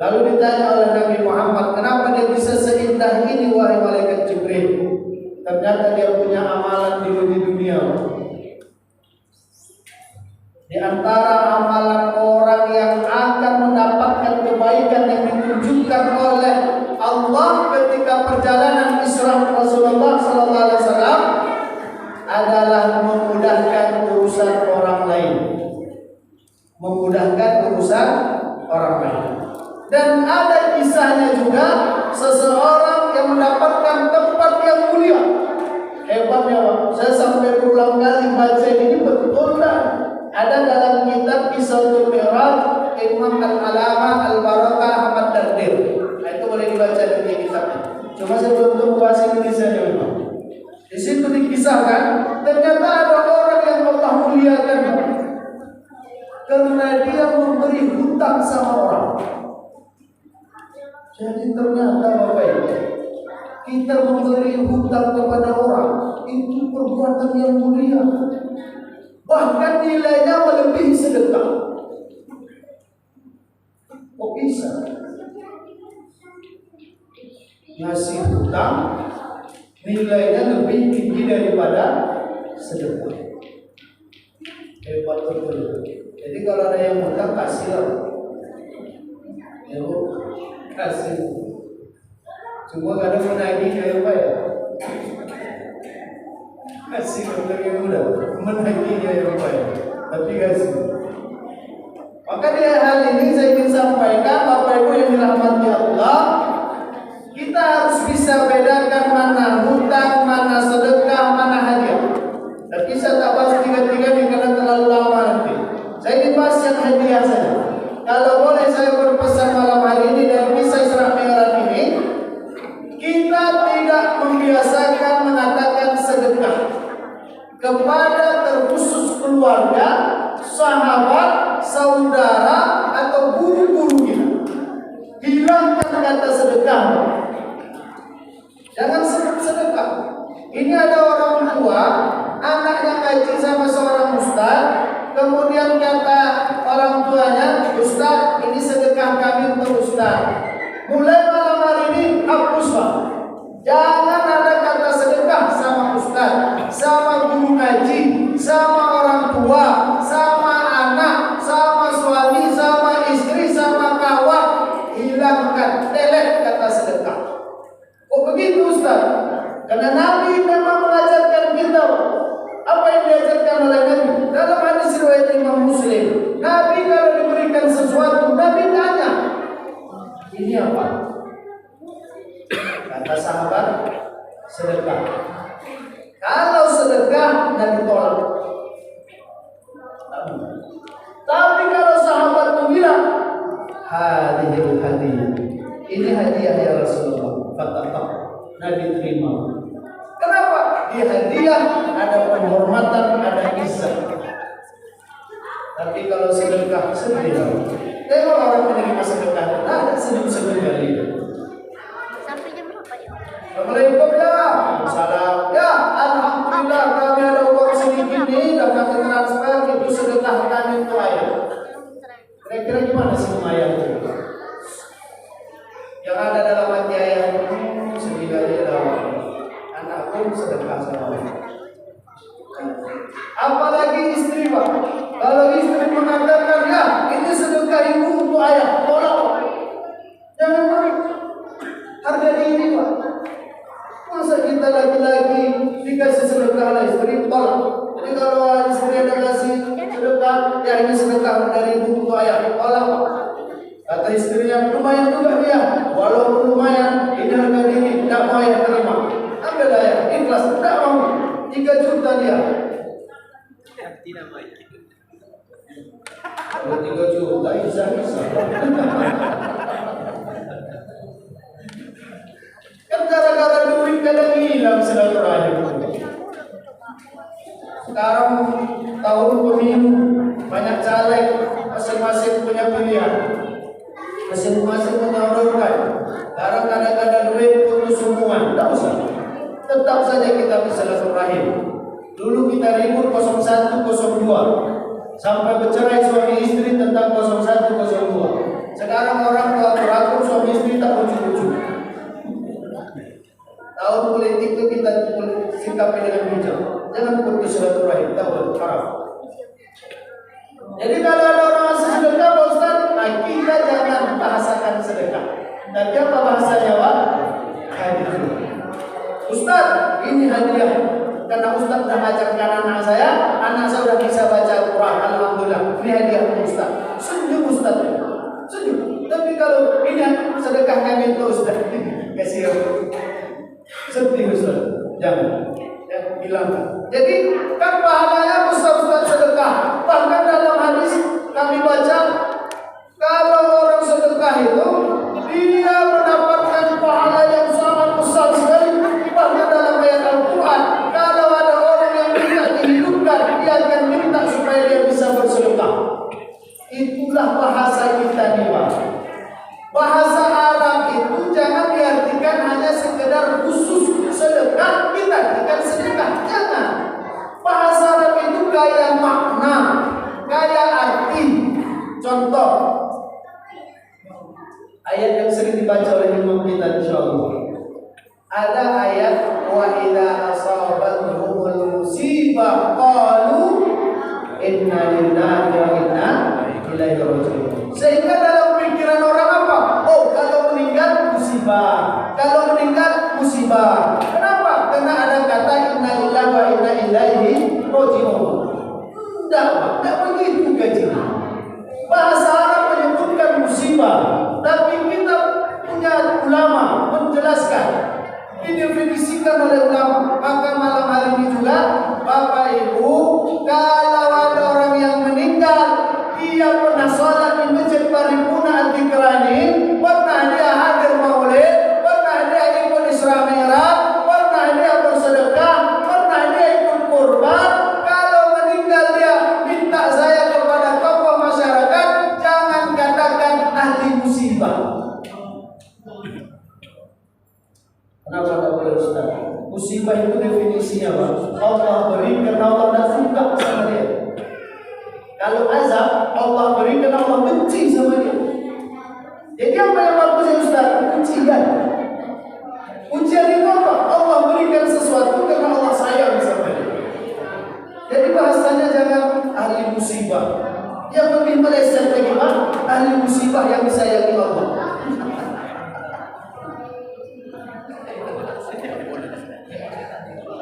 Lalu ditanya oleh Nabi Muhammad, kenapa dia bisa seindah ini wahai malaikat Jibril? Ternyata dia punya amalan di dunia. Di antara amalan orang yang akan mendapatkan kebaikan yang ditunjukkan oleh Allah ketika perjalanan Isra Rasulullah sallallahu alaihi wasallam adalah memudahkan urusan orang lain. Dan ada kisahnya juga seseorang yang mendapatkan tempat yang mulia. Hebatnya, saya sampai berulang kali baca ini betul kan? Ada dalam kitab Kisahul Mi'raj Imam Al-Alama Al-Barakah Ahmad Dardir. Nah, itu boleh dibaca dari kitabnya. Cuma saya belum tahu bahasa Indonesia memang. Di situ dikisahkan ternyata ada orang yang Allah muliakan karena dia memberi hutang sama orang. Jadi ternyata Bapak Ibu, kita memberi hutang kepada orang itu perbuatan yang mulia. Bahkan nilainya melebihi sedekah. Kok bisa? Ngasih hutang nilainya lebih tinggi daripada sedekah. Hebat betul. Jadi kalau ada yang hutang kasih lah. Ya, kasih. Cuma kadang menagih kayak apa ya? Kasih untuk yang muda, menagihnya yang baik, tapi kasih. Maka di hal ini saya ingin sampaikan, Bapak Ibu yang dirahmati Allah, kita harus bisa bedakan mana hutang, mana sedekah, mana hadiah. Tapi saya tak bahas tiga-tiga ini karena terlalu lama nanti. Saya ingin bahas yang hadiah saja. Kalau boleh saya berpesan malam hari ini dari kisah Isra Mi'raj ini, kita tidak membiasakan mengatakan sedekah kepada terkhusus keluarga, sahabat, saudara, atau guru-guru kita. Hilangkan kata sedekah. Jangan sebut sedekah. Ini ada orang tua, anaknya ngaji sama seorang ustaz, kemudian kata orang tuanya, "Ustaz, ini sedekah kami untuk ustaz. Mulai malam hari ini hapus Pak. Jangan ada kata sedekah sama ustaz, sama guru ngaji, sama orang tua, sama anak, sama suami, sama istri, sama kawan. Hilangkan, delete kata sedekah." Oh begitu Ustaz? Karena Nabi memang mengajarkan kita. Apa yang diajarkan oleh Nabi? Tapi kalau sahabat itu bilang, hadihil hadiah, ini hadiah ya Rasulullah, fataqab, Nabi terima. Kenapa? Di hadiah ada penghormatan, ada izzah. Tapi kalau sedekah sedih. Tengok orang menerima sedekah, ada senyum-senyum kali. Sampai jam berapa ya? Assalamualaikum ya, salam ya, alhamdulillah kami ada uang sedikit nih dan kami transfer itu sedekah kami untuk ayah. Kira-kira gimana sih ayah itu? Yang ada dalam hati ayah sedih kali dalam anak pun sedekah sama. Apalagi istri Pak. Kalau istri mengatakan ya ini sedekah ibu untuk ayah, tolak. Jangan mau. Harga diri Pak. Masa kita laki-laki dikasih sedekah oleh istri, tolak. Jadi kalau istri ada kasih sedekah, ya ini sedekah dari ibu untuk ayah, tolak Pak. Kata istrinya lumayan juga dia, walaupun lumayan ini harga diri, tidak mau ayah terima. Ambil ayah, ikhlas, tidak mau. 3 juta dia. Tidak baik. Kalau 3 juta bisa. Kan gara-gara duit kadang hilang silaturahim. Sekarang tahun pemilu banyak caleg, masing-masing punya pilihan, masing-masing menyodorkan. Sekarang kadang-kadang duit putus hubungan, tidak usah. Tetap saja kita bersilaturahim. Dulu kita ribut 01, 02 sampai bercerai suami istri tentang 01, 02. Sekarang orang teratur suami istri tak lucu-lucu. Tahun politik itu kita sikapi dengan bijak. Jangan putus silaturahim, tahu haram. Jadi kalau ada orang ngasih sedekah, Pak Ustaz, kita jangan bahasakan sedekah. Tapi apa bahasanya, Pak? Hadiah. Ustaz, ini hadiah. Karena Ustaz sudah mengajarkan anak saya sudah bisa baca Al-Quran, alhamdulillah. Ini hadiah Ustaz. Senyum Ustaz. Senyum. Tapi kalau ini sedekah kami untuk Ustaz, kasih sedih Ustaz. Jangan. Bilang. Jadi kan pahalanya Ustaz sedekah. Bahkan dalam hadis kami baca, kalau orang sedekah itu dia mendapatkan pahala yang sangat besar sekali. Bahkan dalam ayat Al-Quran, kalau ada orang yang minta dihidupkan, dia akan minta supaya dia bisa bersedekah. Itulah bahasa kita nih Pak. Bahasa Arab itu jangan diartikan hanya sekedar khusus sedekah, kita artikan sedekah. Jangan. Bahasa Arab itu kaya makna, kaya arti. Contoh ayat yang sering dibaca oleh imam kita insyaallah. Ada ayat wa idza asabatuhumul musibah qalu inna lillahi wa inna ilaihi raji'un. Sehingga dalam pikiran orang apa? Oh, kalau meninggal musibah. Kalau meninggal musibah. Kenapa? Karena ada kata inna lillahi wa inna ilaihi raji'un. Tidak begitu gajinya. Bahasa Arab menyebutkan musibah, tapi kita punya ulama menjelaskan. Didefinisikan oleh ulama. Maka malam hari ini juga Bapak Ibu, kalau ada orang yang meninggal, dia pernah sholat di masjid paripurna Antikrani, pernah dia hadir maulid, pernah dia ikut Isra Mi'raj, pernah dia bersedekah, pernah dia ikut kurban. Kalau meninggal dia minta saya kepada tokoh masyarakat, jangan katakan ahli musibah. Kenapa tak boleh Ustaz? Musibah itu definisinya Pak. Allah beri karena Allah tidak suka sama dia. Kalau azab, Allah beri karena Allah benci sama dia. Jadi apa yang bagus ya Ustaz? Ujian. Ujian itu apa? Allah berikan sesuatu karena Allah sayang sama dia. Jadi bahasanya jangan ahli musibah. Yang lebih meleset lagi Pak, ahli musibah yang disayangi Allah.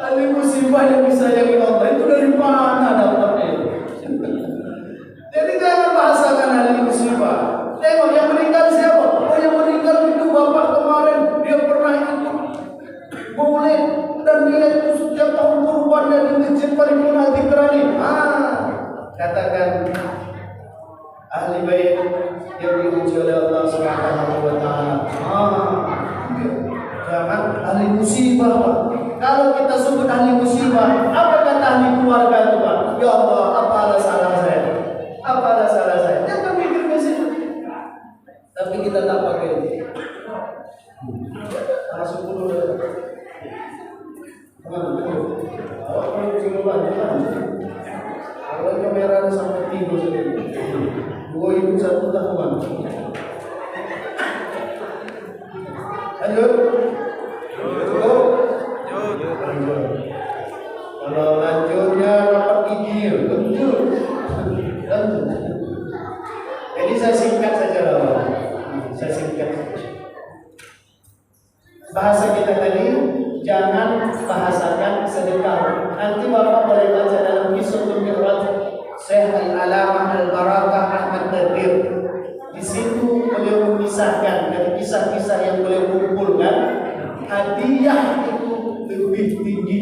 Ahli musibah yang disayangi Allah itu dari mana dapatnya? Jadi jangan bahasakan ahli musibah. Tengok yang meninggal siapa? Oh, yang meninggal itu bapak kemarin dia pernah ikut boleh dan dia itu setiap tahun kurbannya di masjid paripurna Antikrani. katakan ahli bait yang diuji oleh Allah Subhanahu wa taala. Jangan ahli musibah, Pak. Kalau kita sebut ahli musibah, apa kata ahli keluarga itu, Pak? Ya Allah, apa ada salah saya? Apa ada salah saya? Jangan mikir ke situ. Tapi kita tak pakai itu. Masuk dulu. Kalau kamera sampai tidur sendiri, 2001 tahunan. Lanjut. Kalau lanjutnya rapat gigi, lanjut. Jadi saya singkat saja lah. Saya singkat. Bahasa kita tadi, jangan bahasakan sedekah. Nanti Bapak boleh baca dalam Qissatul Mi'raj Syekh Al-Alamah Al-Barakah Ahmad Tadbir. Di situ beliau memisahkan dari kisah-kisah yang beliau kumpulkan, hadiah itu lebih tinggi.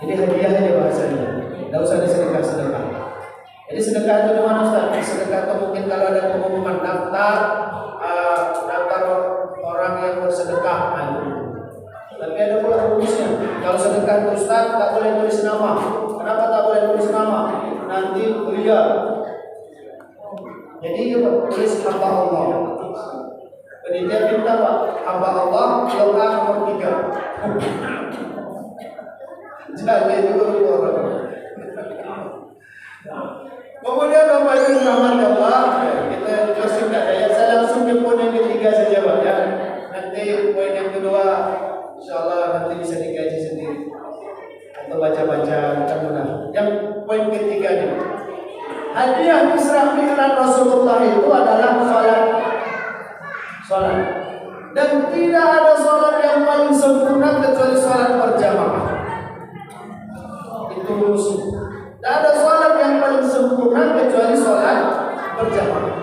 Jadi hadiah aja bahasanya, tidak usah disedekah-sedekah. Jadi sedekah itu di mana, Ustaz? Sedekah itu mungkin kalau ada pengumuman daftar orang yang bersedekah. Tapi ada pula rumusnya. Kalau sedekah itu, Ustaz, tak boleh tulis nama. Kenapa tak boleh tulis nama? Nanti kuliah. Jadi tulis hamba Allah. Penitia minta, Pak, hamba Allah doa nomor 3. Jadi itu orang. Kemudian Bapak Ibu rahmat Allah, kita singkat ya. Saya langsung ke poin yang ketiga saja, Pak, ya. Nanti poin yang kedua insyaallah nanti bisa dikaji sendiri atau baca-baca mudah. Yang poin ketiga nih, hadiah Isra Mi'raj Rasulullah itu adalah salat. Dan tidak ada salat yang paling sempurna kecuali salat berjamaah. Itu rumus. Tidak ada salat yang paling sempurna kecuali salat berjamaah.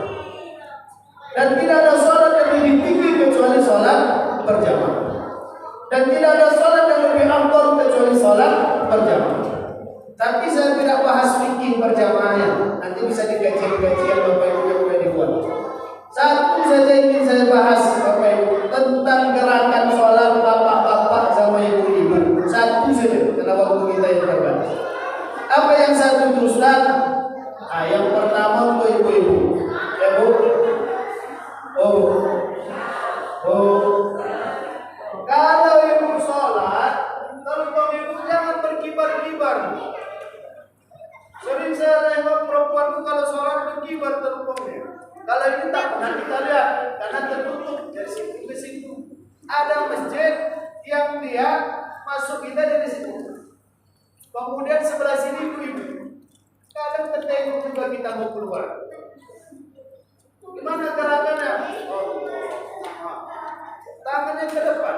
Dan tidak ada salat yang lebih tinggi kecuali salat berjamaah. Dan tidak ada salat yang lebih afdal kecuali salat berjamaah. Tapi saya tidak bahas fikih berjamaahnya. Nanti bisa dikaji kajian Bapak Ibu yang sudah dibuat. Satu saja ingin saya bahas Bapak Ibu tentang gerakan salat bapak-bapak sama ibu-ibu. Satu saja karena waktu kita yang terbatas. Apa yang saya tuliskan? Yang pertama untuk ibu-ibu. Ya Bu. Kalau ibu sholat, tolong ibu jangan berkibar-kibar. Sering saya lihat perempuan itu kalau sholat berkibar terbangnya. Kalau ini tak pernah kita lihat karena tertutup dari situ ke situ. Ada masjid yang dia masuk kita dari situ. Kemudian sebelah sini ibu-ibu. Kadang tertengok juga kita mau keluar. Gimana gerakannya? Tangannya ke depan.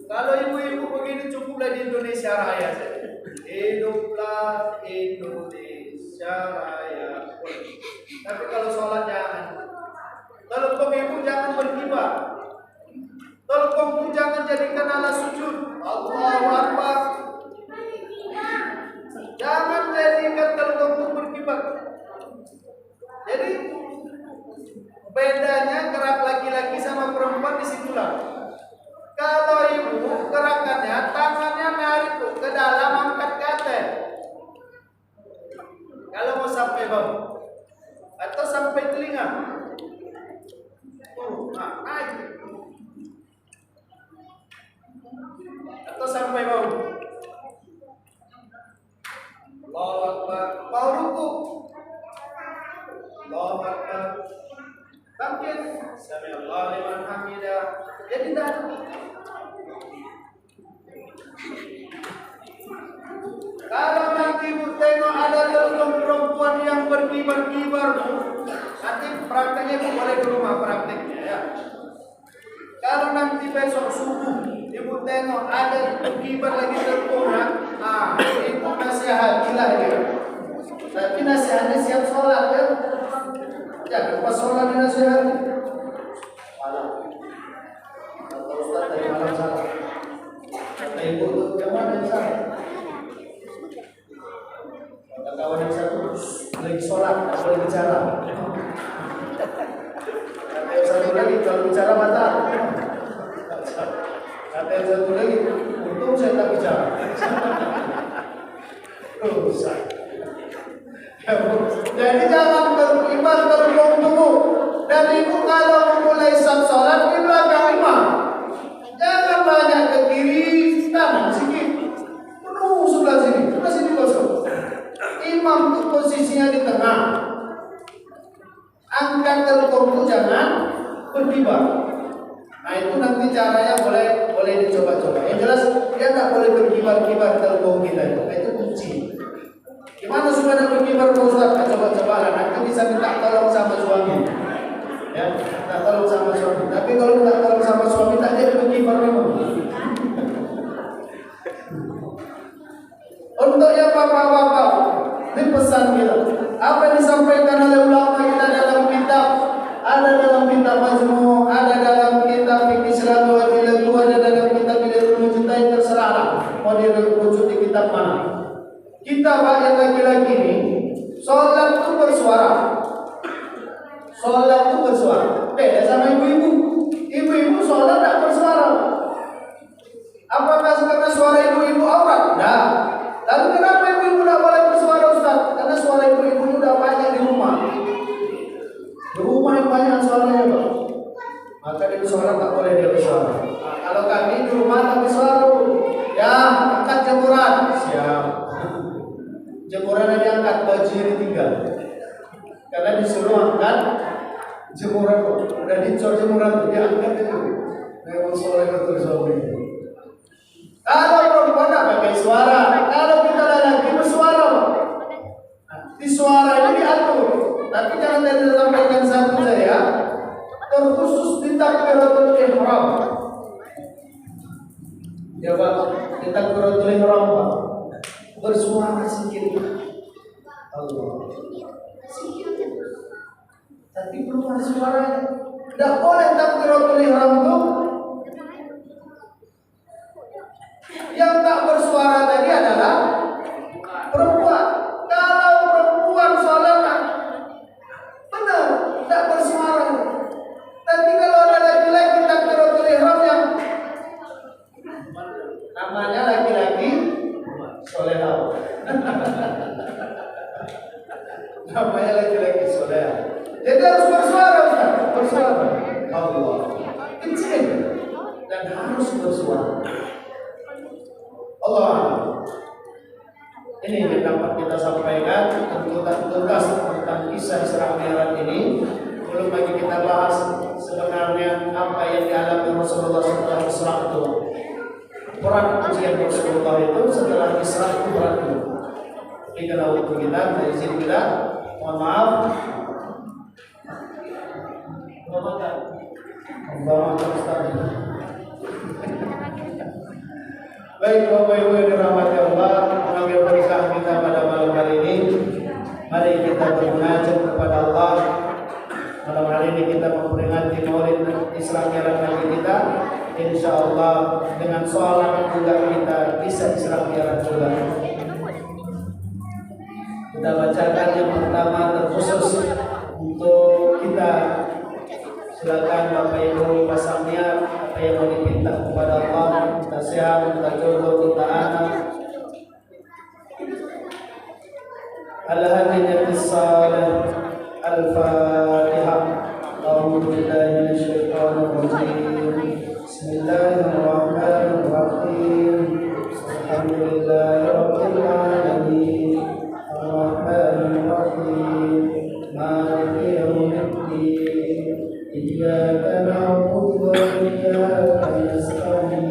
Kalau ibu-ibu begini cukuplah di Indonesia Raya saja. Hiduplah Indonesia Raya. Tapi kalau sholat jangan. Kalau ibu jangan berkibar. Kalau jangan jadikan alat sujud. Allahu Akbar. Jangan jadikan kalau berkibar. Jadi bedanya gerak laki-laki sama perempuan di situlah. Kalau ibu gerakannya tangannya narik ke dalam angkat ke atas. Kalau mau sampai bawah atau sampai telinga. Naik. Atau sampai bawah. Allahu Akbar. Mau ruku. Allahu Akbar. Bangkit. Sami Allahu liman hamidah. Jadi dah. Kalau nanti ibu tengok ada perempuan yang berkibar-kibar, nanti prakteknya ibu boleh ke rumah prakteknya ya. Kalau nanti besok subuh ibu tengok ada berkibar lagi terkorak, itu nasihatilah dia. Tapi nasihatnya siap sholat ya. Jangan pas sholat dinasihati. Ustaz dari malam salah. Ibu tuh yang mana yang salah? Kata kawan yang satu lagi sholat, tak boleh bicara. Kata yang satu lagi kalau bicara mata. Kata yang satu lagi, untung saya tak bicara. Rusak. Jadi jangan beriman bertunggu-tunggu. Dan ibu kalau memulai sholat di belakang imam, jangan banyak ke kiri kanan sedikit. Penuh sebelah sini kosong. Imam itu posisinya di tengah. Angkat telpon jangan berkibar. Nah itu nanti caranya boleh dicoba-coba. Yang jelas dia tak boleh berkibar-kibar telpon kita itu. Nah, itu kunci. Gimana supaya berkibar Ustaz? Coba-coba lah. Nanti bisa minta tolong sama suami. Ya, minta tolong sama suami. Tapi kalau minta tolong sama suami tak jadi berkibar memang. Untuk yang bapak-bapak, ini pesan kita. Apa yang disampaikan oleh ulama kita dalam kitab, ada dalam kitab Majmu', ada dalam kitab Fikih Islam wa Tilawu, ada dalam kitab Bidayahul Mujtahid, terserahlah mau dirujuk di kitab mana. Kita yang laki-laki ini, sholat itu bersuara. Sholat itu bersuara. Beda sama ibu-ibu. Ibu-ibu sholat tak bersuara. Apakah karena suara ibu-ibu aurat? Nah, lalu kenapa ibu-ibu tidak boleh bersuara Ustaz? Karena suara ibu-ibu sudah banyak di rumah. Di rumah yang banyak suaranya Pak. Maka di sholat tak boleh dia bersuara. Nah, kalau kami di rumah tak bersuara, ya angkat jemuran. Siap. Jemuran yang diangkat, bajunya ditinggal. Karena disuruh angkat jemuran kok. Udah dicor jemuran dia angkat itu. Memang soleh betul suami. Kalau perempuan tak pakai suara, kalau kita lagi bersuara, nah, di suara ini diatur. Tapi jangan saya sampaikan satu saya, terkhusus di takbiratul ihram. Ya Pak, di takbiratul ihram Pak, bersuara sedikit. Allah. Tapi belum ada suaranya. Tidak boleh takbiratul ihram itu. Yang tak bersuara tadi adalah perempuan. Kalau perempuan sholat benar, tidak bersuara. Tapi kalau ada laki-laki takbiratul ihram yang namanya laki-laki solehah. Namanya laki-laki solehah. Jadi harus bersuara Ustaz. Bersuara. Allah. Kecil dan harus bersuara. Allah. Ini yang dapat kita sampaikan tentang tuntas tentang kisah Isra Mi'raj ini. Belum lagi kita bahas sebenarnya apa yang dialami Rasulullah setelah Isra itu. Berat ujian Rasulullah itu setelah Isra itu berat itu. Jadi kalau waktu kita, izin kita, mohon maaf. Baik Bapak Ibu yang dirahmati Allah, mengambil berkah kita pada malam hari ini. Mari kita bermunajat kepada Allah. Malam hari ini kita memperingati Maulid Isra Mi'raj Nabi kita. Insya Allah dengan sholat juga kita bisa Isra Mi'raj juga. Kita bacakan yang pertama terkhusus untuk kita. Silakan Bapak Ibu pasang niat apa yang mau diminta kepada Allah, kita sehat, kita jodoh, kita anak. Al-Hadiyatis Salah Al-Fatihah. A'udzu billahi minasyaitonir rajim. Bismillahirrahmanirrahim. Alhamdulillahirabbil alamin. Ar-Rahmanir Rahim. Maliki yaumiddin. Iyyaka na'budu wa iyyaka nasta'in.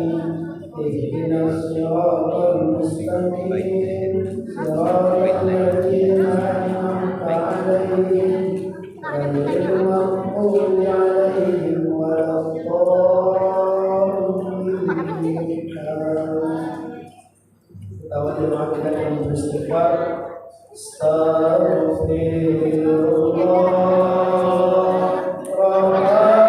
Ihdinas siratal mustaqim. Siratal ladzina an'amta 'alaihim ghairil maghdubi 'alaihim waladdallin. Kita wajib kita yang beristighfar. Astaghfirullah. Astaghfirullah.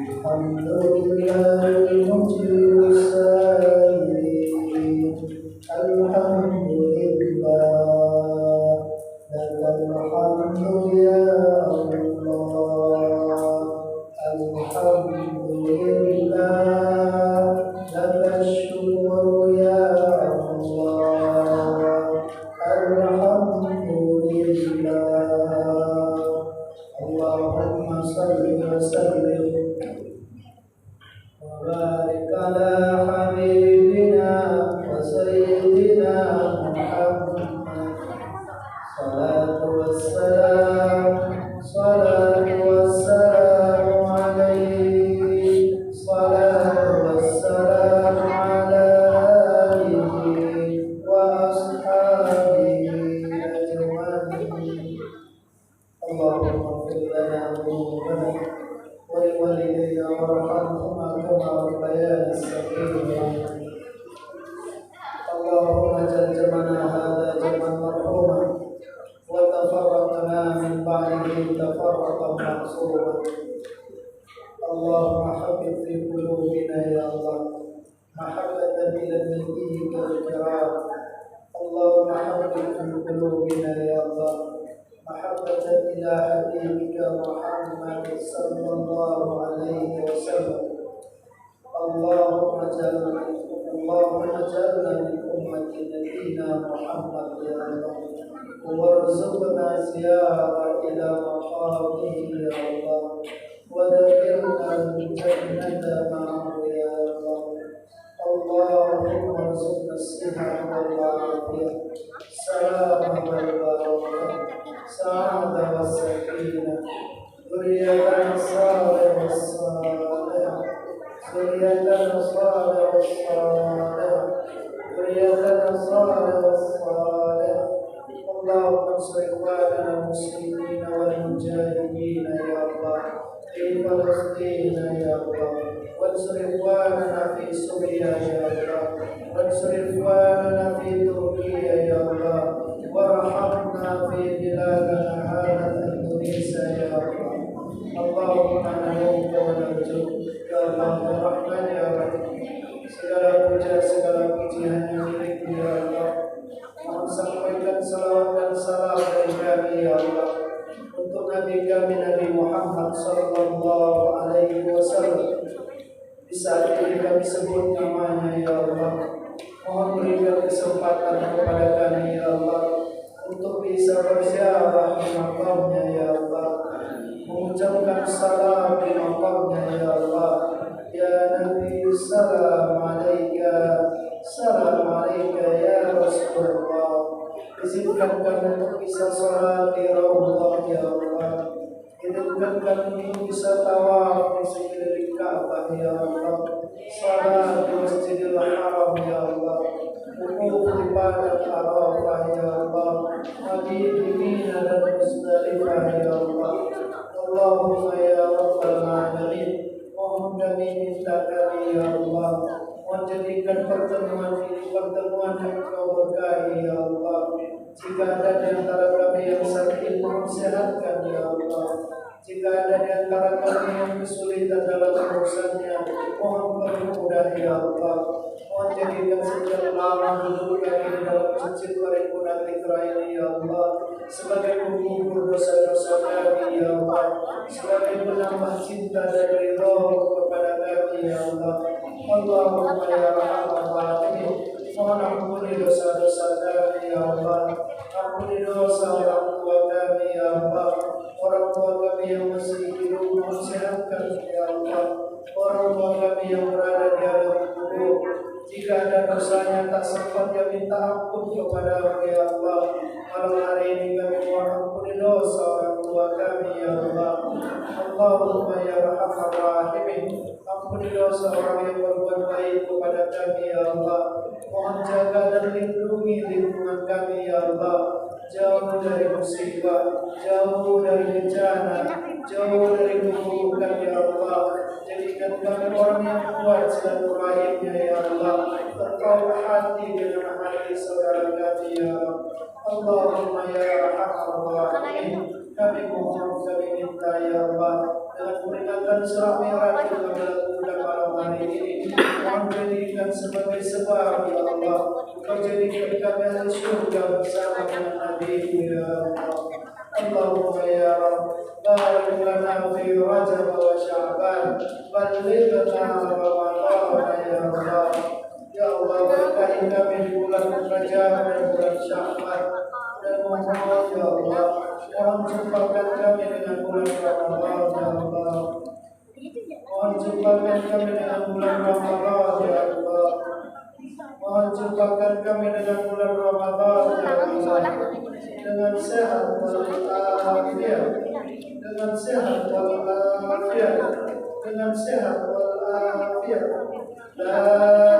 الحمد لله المجيب السائلين الحمد لله لك الحمد يا الله الحمد لله لك الشكر يا الله الحمد لله اللهم صل وسلم وبارك على حبيبنا وسيدنا محمد صلاة والسلام عليه صلاة والسلام على آله وأصحابه أجمعين اللهم اغفر لنا ذنوبنا ولوالدينا وارحمهما كما ربيانا صغيرا اللهم اجعل جمعنا هذا جمعا مرحوما وتفرقنا من بعده تفرقا معصوما اللهم حبب في قلوبنا يا الله محبة إلى نبيك الكرام اللهم حبب في قلوبنا يا الله محبة إلى حبيبك محمد صلى الله عليه وسلم اللهم اجعلنا من أمة نبينا محمد يا الله وارزقنا زيارة إلى مقامه يا الله وذكرنا الجنة معه يا الله اللهم ارزقنا الصحة والعافية السلامة والبركة سعادة والسكينة ذرية صالحة والصالحة ذرية صالحة والصالحة ذرية صالحة والصالحة اللهم انصر إخواننا المسلمين والمجاهدين يا الله في فلسطين يا الله وانصر إخواننا في سوريا يا الله وانصر إخواننا في تركيا يا الله وارحمنا في بلادنا هذا إندونيسيا يا الله اللهم ندعوك ونرجوك ya Allah ya Rahman ya Rahim segala puja segala puji hanya milik-Mu ya Allah mohon sampaikan salawat dan salam dari kami ya Allah untuk Nabi kami Nabi Muhammad sallallahu alaihi wasallam di saat ini kami sebut namanya ya Allah mohon berikan kesempatan kepada kami ya Allah untuk bisa berziarah di makamnya ya Allah mengucapkan salam di makamnya ya Allah ya Nabi salam alaika ya Rasulullah izinkan kami untuk bisa salat di Raudhah ya Allah izinkan kami untuk bisa tawaf di sekeliling Ka'bah ya Allah salat di Masjidil Haram ya Allah wukuf di Padang Arafah ya Allah mandi di Mina dan Muzdalifah ya Allah Allahumma ya Rabbal Alamin mohon kami minta kami ya Allah menjadikan pertemuan ini pertemuan yang Kau berkahi ya Allah jika ada di antara kami yang sakit mohon sehatkan ya Allah jika ada di antara kami yang kesulitan dalam urusannya mohon permudah ya Allah mohon jadikan sejak lama duduk kami di dalam masjid paripurna Fitra ini ya Allah sebagai pengukur dosa-dosa kami ya Allah sebagai penambah cinta dan ridha kepada kami ya Allah Allahumma ya Rahman Rahim mohon ampuni dosa-dosa kami ya Allah ampuni dosa orang tua kami ya Allah orang tua kami yang masih hidup mohon sehatkan ya Allah orang tua kami yang berada di alam kubur jika ada dosanya tak sempat kami minta ampun kepada ya Allah malam hari ini kami mohon ampuni dosa orang tua kami ya Allah Allahumma ya Rahman Rahim ampuni dosa orang yang berbuat baik kepada kami ya Allah mohon jaga dan lindungi lingkungan kami ya Allah jauh dari musibah jauh dari bencana jauh dari keburukan ya Allah jadikan kami orang yang kuat silaturahimnya ya Allah terkau hati dengan hati saudara kami ya Allahumma ya Rahman Rahim kami mohon kami minta ya Allah dengan dan Isra Mi'raj pada malam hari ini. Mohon jadikan sebagai sebab ya Allah, Kau jadikan kami ahli surga bersama dengan Nabi ya Allah. Allahumma ya Rabb, barik lana fi Rajab wa Sya'ban, ballighna Ramadan ya Allah. Ya Allah, berkahi kami di bulan Rajab dan bulan Sya'ban, dan mohon ya Allah, mohon jumpakan kami dengan bulan Ramadan ya Allah. Mohon jumpakan kami dengan bulan Ramadan ya Allah. Mohon jumpakan kami dengan bulan Ramadan ya Allah. Dengan sehat walafiat, dengan sehat walafiat, dengan sehat walafiat. La